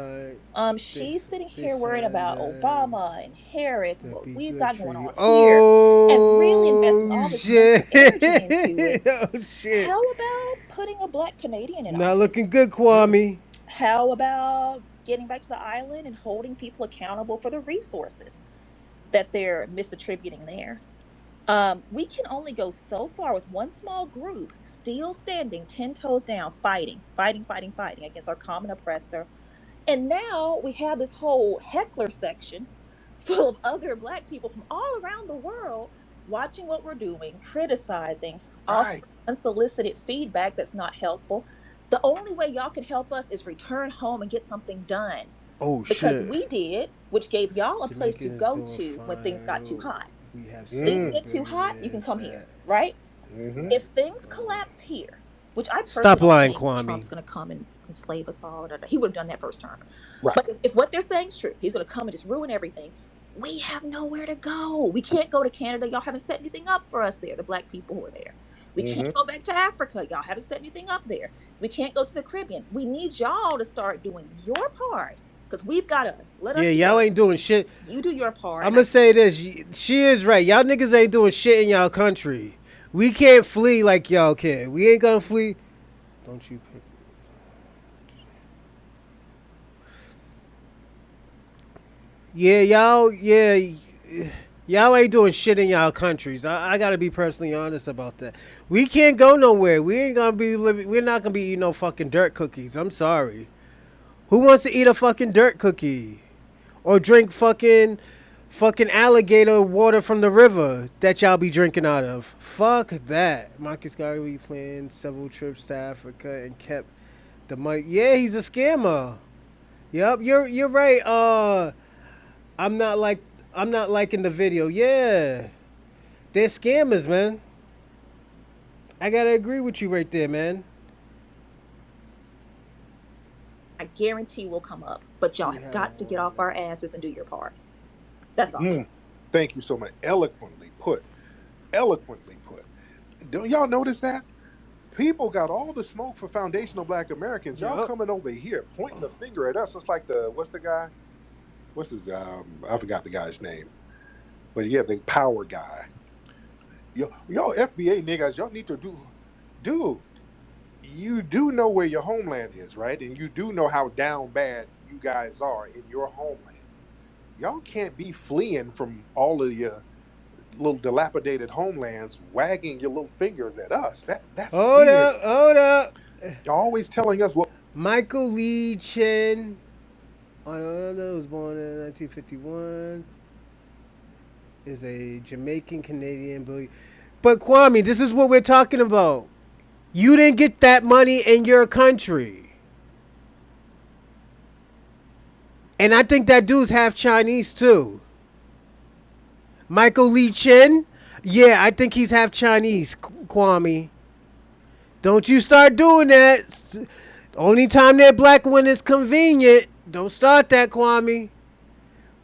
She's sitting here worried about Obama and Harris and what we've got going on here, and really investing all this mental energy into it. Oh shit! How about putting a Black Canadian in Not office? looking good, Kwame. How about getting back to the island and holding people accountable for the resources that they're misattributing there? We can only go so far with one small group still standing 10 toes down, fighting against our common oppressor. And now we have this whole heckler section full of other Black people from all around the world watching what we're doing, criticizing, offering unsolicited feedback that's not helpful. The only way y'all can help us is return home and get something done. Oh Because shit! we did, which gave y'all a place to go to when things got too hot. Things get too hot, you can come here, right? If things collapse here, which I personally Stop don't lying, think Kwame. Trump's going to come and enslave us all. He would have done that first term. Right. But if what they're saying is true, he's going to come and just ruin everything. We have nowhere to go. We can't go to Canada. Y'all haven't set anything up for us there, the Black people who are there. We can't go back to Africa. Y'all haven't set anything up there. We can't go to the Caribbean. We need y'all to start doing your part. Because we've got us. Let us. Yeah, y'all ain't doing shit. You do your part. I'm gonna say this. She is right. Y'all niggas ain't doing shit in y'all country. We can't flee like y'all can. We ain't gonna flee. Don't you pick. Yeah, y'all ain't doing shit in y'all countries. I gotta be personally honest about that. We can't go nowhere. We ain't gonna be living. We're not gonna be eating no fucking dirt cookies. I'm sorry. Who wants to eat a fucking dirt cookie? Or drink fucking alligator water from the river that y'all be drinking out of? Fuck that. Marcus Garvey planned several trips to Africa and kept the money. Yeah, he's a scammer. Yep, you're right. I'm not liking the video. Yeah. They're scammers, man. I gotta agree with you right there, man. I guarantee will come up, but y'all have got to get off our asses and do your part. That's all. Thank you so much. Eloquently put. Eloquently put. Don't y'all notice that? People got all the smoke for foundational Black Americans. Y'all coming over here pointing the finger at us. It's like what's the guy? What's his? I forgot the guy's name. But yeah, the power guy. Y'all FBA niggas, y'all need to dude. You do know where your homeland is, right? And you do know how down bad you guys are in your homeland. Y'all can't be fleeing from all of your little dilapidated homelands, wagging your little fingers at us. That's Hold weird. up. Y'all always telling us what. Michael Lee Chin, was born in 1951, is a Jamaican Canadian billionaire. But Kwame, this is what we're talking about. You didn't get that money in your country. And I think that dude's half Chinese too. Michael Lee Chin? Yeah, I think he's half Chinese, Kwame. Don't you start doing that. Only time they're Black when it's convenient. Don't start that, Kwame.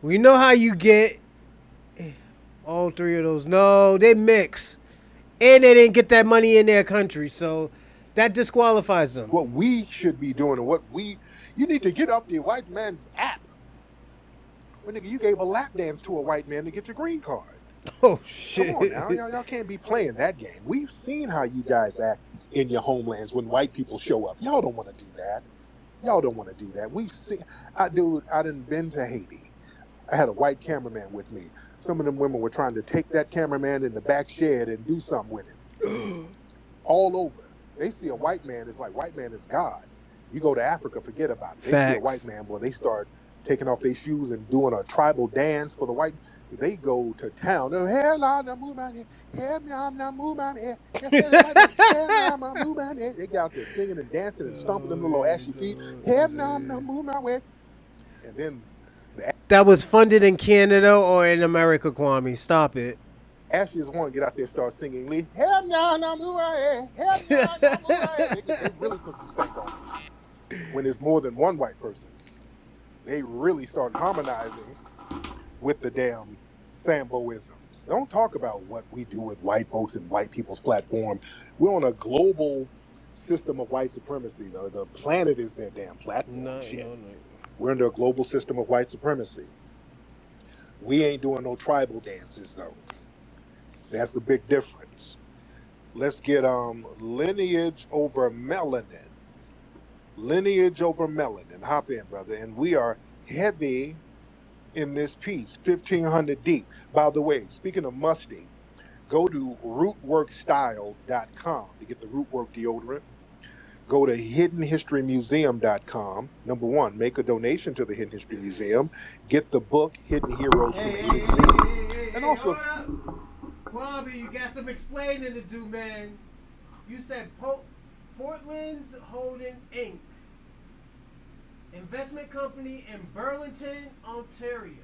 We know how you get. All three of those. No, they mix. And they didn't get that money in their country, so that disqualifies them. What we should be doing, and you need to get off the white man's app. Well, nigga, you gave a lap dance to a white man to get your green card. Oh shit! Come on now, y'all can't be playing that game. We've seen how you guys act in your homelands when white people show up. Y'all don't want to do that. Y'all don't want to do that. We've seen. I done been to Haiti. I had a white cameraman with me. Some of them women were trying to take that cameraman in the back shed and do something with him. All over. They see a white man, it's like white man is God. You go to Africa, forget about it. They see a white man, boy, they start taking off their shoes and doing a tribal dance for the white. They go to town. They hell nah, move out here. Hell nah, move out here. Hell nah, move out here. They get out there singing and dancing and stomping them little ashy feet. Hell nah, move out here. And then That was funded in Canada or in America, Kwame. Stop it. Ashley's one get out there, start singing Lee. Hell nah, move out here. Hell nah, move out here. They really put some stank on it. When there's more than one white person, they really start harmonizing with the damn Samboisms. Don't talk about what we do with white folks and white people's platform. We're on a global system of white supremacy. The planet is their damn platform. No. We're under a global system of white supremacy. We ain't doing no tribal dances, though. That's the big difference. Let's get lineage over melanin. Lineage over melanin. Hop in, brother. And we are heavy in this piece, 1,500 deep. By the way, speaking of musty, go to rootworkstyle.com to get the Rootwork deodorant. Go to hiddenhistorymuseum.com. Number one, make a donation to the Hidden History Museum. Get the book, Hidden Heroes from A to Z. And also... Kwame, you got some explaining to do, man. You said Portland's Holding Inc. Investment company in Burlington, Ontario.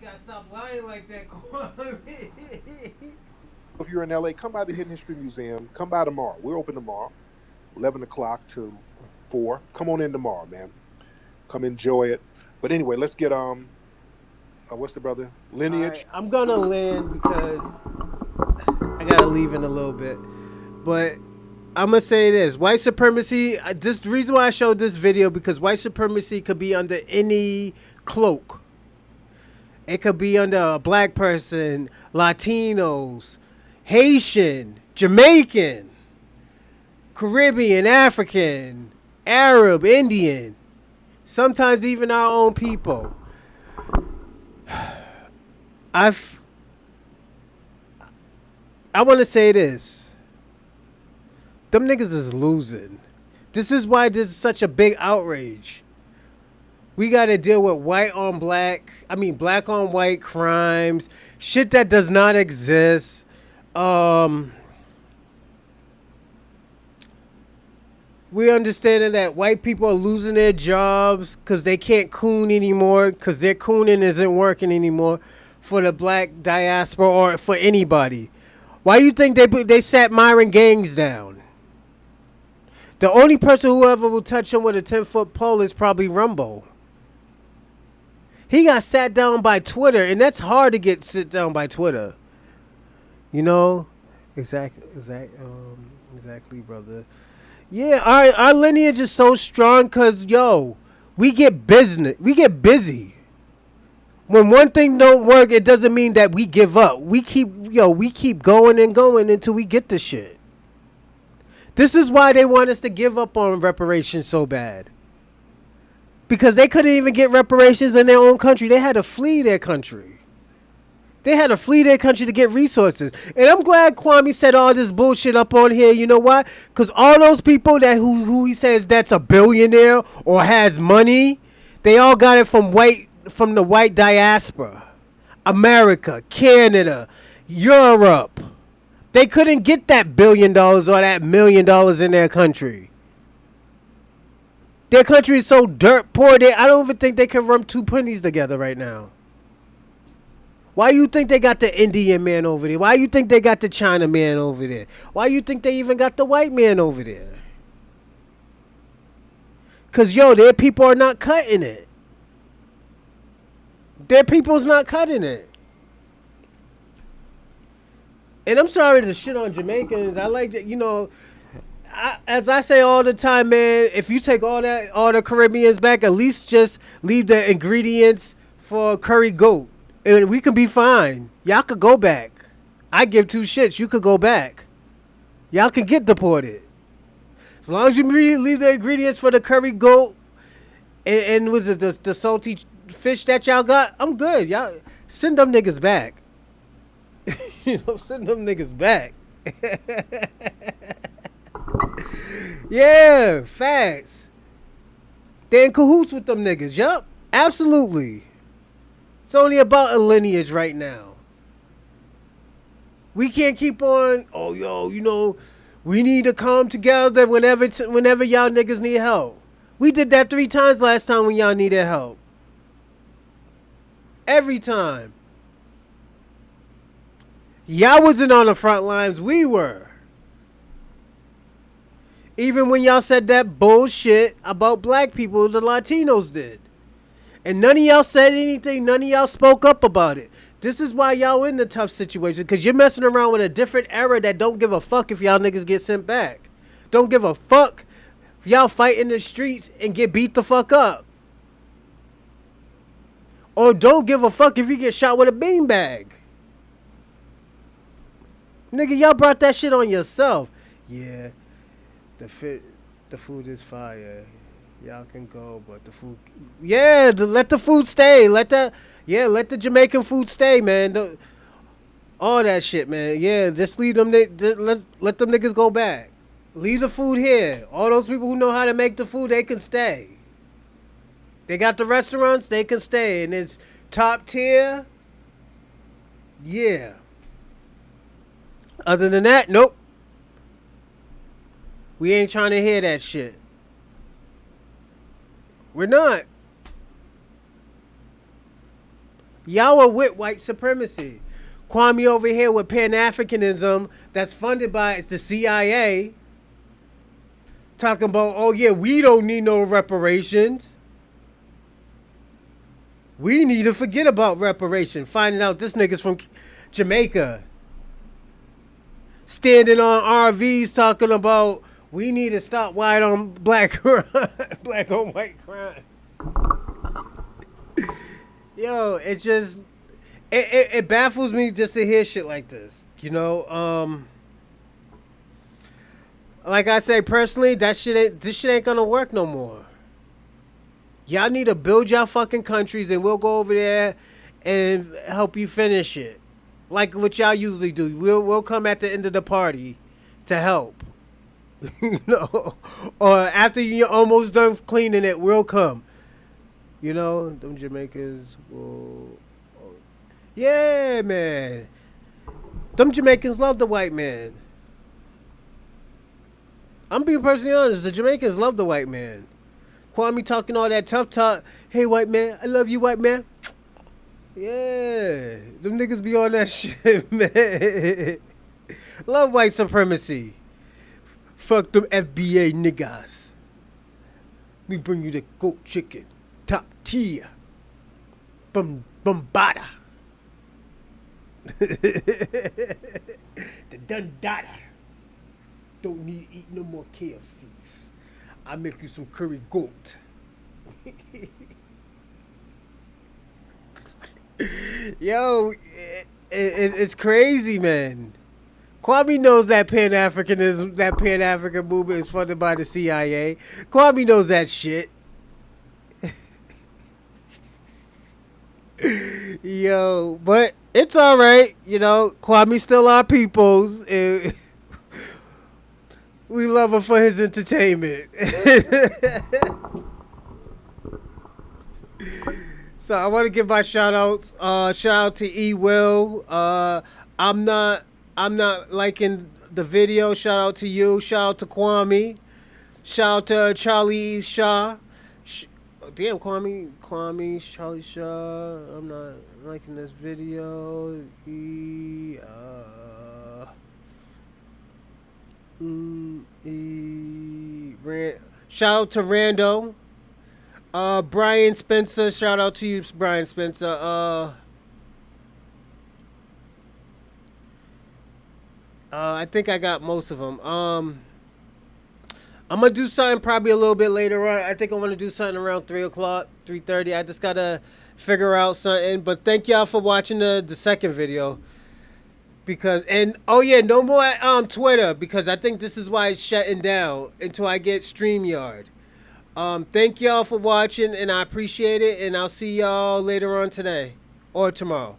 You gotta stop lying like that, Kwame. If you're in LA, come by the Hidden History Museum. Come by tomorrow. We're open tomorrow, 11 o'clock to 4. Come on in tomorrow, man. Come enjoy it. But anyway, let's get what's the brother? Lineage. Right, I'm gonna land because I gotta leave in a little bit. But I'm gonna say this: white supremacy. Just the reason why I showed this video because white supremacy could be under any cloak. It could be under a black person, Latinos, Haitian, Jamaican, Caribbean, African, Arab, Indian, sometimes even our own people. I want to say this. Them niggas is losing. This is why this is such a big outrage. We got to deal with black on white crimes, shit that does not exist. We understanding that white people are losing their jobs because they can't coon anymore because their cooning isn't working anymore for the black diaspora or for anybody. Why you think they sat Myron Gangs down? The only person who ever will touch him with a 10-foot pole is probably Rumbo. He got sat down by Twitter, and that's hard to get sit down by Twitter. You know? Exactly, brother. Yeah, our lineage is so strong because, we get busy. When one thing don't work, it doesn't mean that we give up. We keep going and going until we get the shit. This is why they want us to give up on reparations so bad. Because they couldn't even get reparations in their own country. They had to flee their country. To get resources. And I'm glad Kwame said all this bullshit up on here. You know why? Because all those people who he says that's a billionaire or has money, they all got it from the white diaspora. America, Canada, Europe. They couldn't get that $1 billion or that $1 million in their country. Their country is so dirt poor. I don't even think they can run 2 pennies together right now. Why you think they got the Indian man over there? Why you think they got the China man over there? Why you think they even got the white man over there? Because, their people are not cutting it. Their people's not cutting it. And I'm sorry to shit on Jamaicans. I like that, as I say all the time, man, if you take all the Caribbeans back, at least just leave the ingredients for curry goat. And we can be fine. Y'all could go back. I give 2 shits. You could go back. Y'all can get deported. As long as you leave the ingredients for the curry goat and was it the salty fish that y'all got, I'm good. Y'all Send them niggas back. Send them niggas back. Yeah, facts. They in cahoots with them niggas. Yup, absolutely. It's only about a lineage right now. We can't keep on. Oh, yo, we need to come together whenever y'all niggas need help. We did that 3 times last time when y'all needed help. Every time. Y'all wasn't on the front lines. We were. Even when y'all said that bullshit about black people, the Latinos did. And none of y'all said anything. None of y'all spoke up about it. This is why y'all in the tough situation. Because you're messing around with a different era that don't give a fuck if y'all niggas get sent back. Don't give a fuck if y'all fight in the streets and get beat the fuck up. Or don't give a fuck if you get shot with a beanbag. Nigga, y'all brought that shit on yourself. Yeah. The food is fire. Y'all can go, but the food. Yeah, let the food stay. Let the Jamaican food stay, man. All that shit, man. Yeah, just leave them. Let them niggas go back. Leave the food here. All those people who know how to make the food, they can stay. They got the restaurants, they can stay, and it's top tier. Yeah. Other than that, nope. We ain't trying to hear that shit. We're not. Y'all are with white supremacy. Kwame over here with Pan-Africanism that's funded by the CIA. Talking about, oh yeah, we don't need no reparations. We need to forget about reparation. Finding out this nigga's from Jamaica. Standing on RVs talking about we need to stop white on black crime. Black on white crime. Yo, it just it baffles me just to hear shit like this. Like I say personally, this shit ain't gonna work no more. Y'all need to build y'all fucking countries and we'll go over there and help you finish it. Like what y'all usually do. We'll come at the end of the party to help. Or after you're almost done cleaning it, we'll come. Them Jamaicans will. Yeah, man. Them Jamaicans love the white man. I'm being personally honest. The Jamaicans love the white man. Kwame talking all that tough talk. Hey, white man. I love you, white man. Yeah. Them niggas be on that shit, man. Love white supremacy. Fuck them FBA niggas. Me bring you the goat chicken. Top tier. Bombada. The Dundada. Don't need to eat no more KFCs. I make you some curry goat. Yo, it's crazy, man. Kwame knows that Pan-Africanism, that Pan-African movement is funded by the CIA. Kwame knows that shit. Yo, but it's all right. Kwame's still our peoples. We love him for his entertainment. So I want to give my shout outs. Shout out to E Will. I'm not liking the video. Shout out to you. Shout out to Kwame. Shout out to Charlie Shaw. Damn, Kwame, Charlie Shaw. I'm not liking this video. Shout out to Rando. Brian Spencer. Shout out to you, Brian Spencer. I think I got most of them. I'm gonna do something probably a little bit later on. I think I want to do something around 3 o'clock, 3:30. I just gotta figure out something. But thank y'all for watching the second video. No more Twitter, because I think this is why it's shutting down until I get StreamYard. Thank y'all for watching, and I appreciate it, and I'll see y'all later on today. or tomorrow?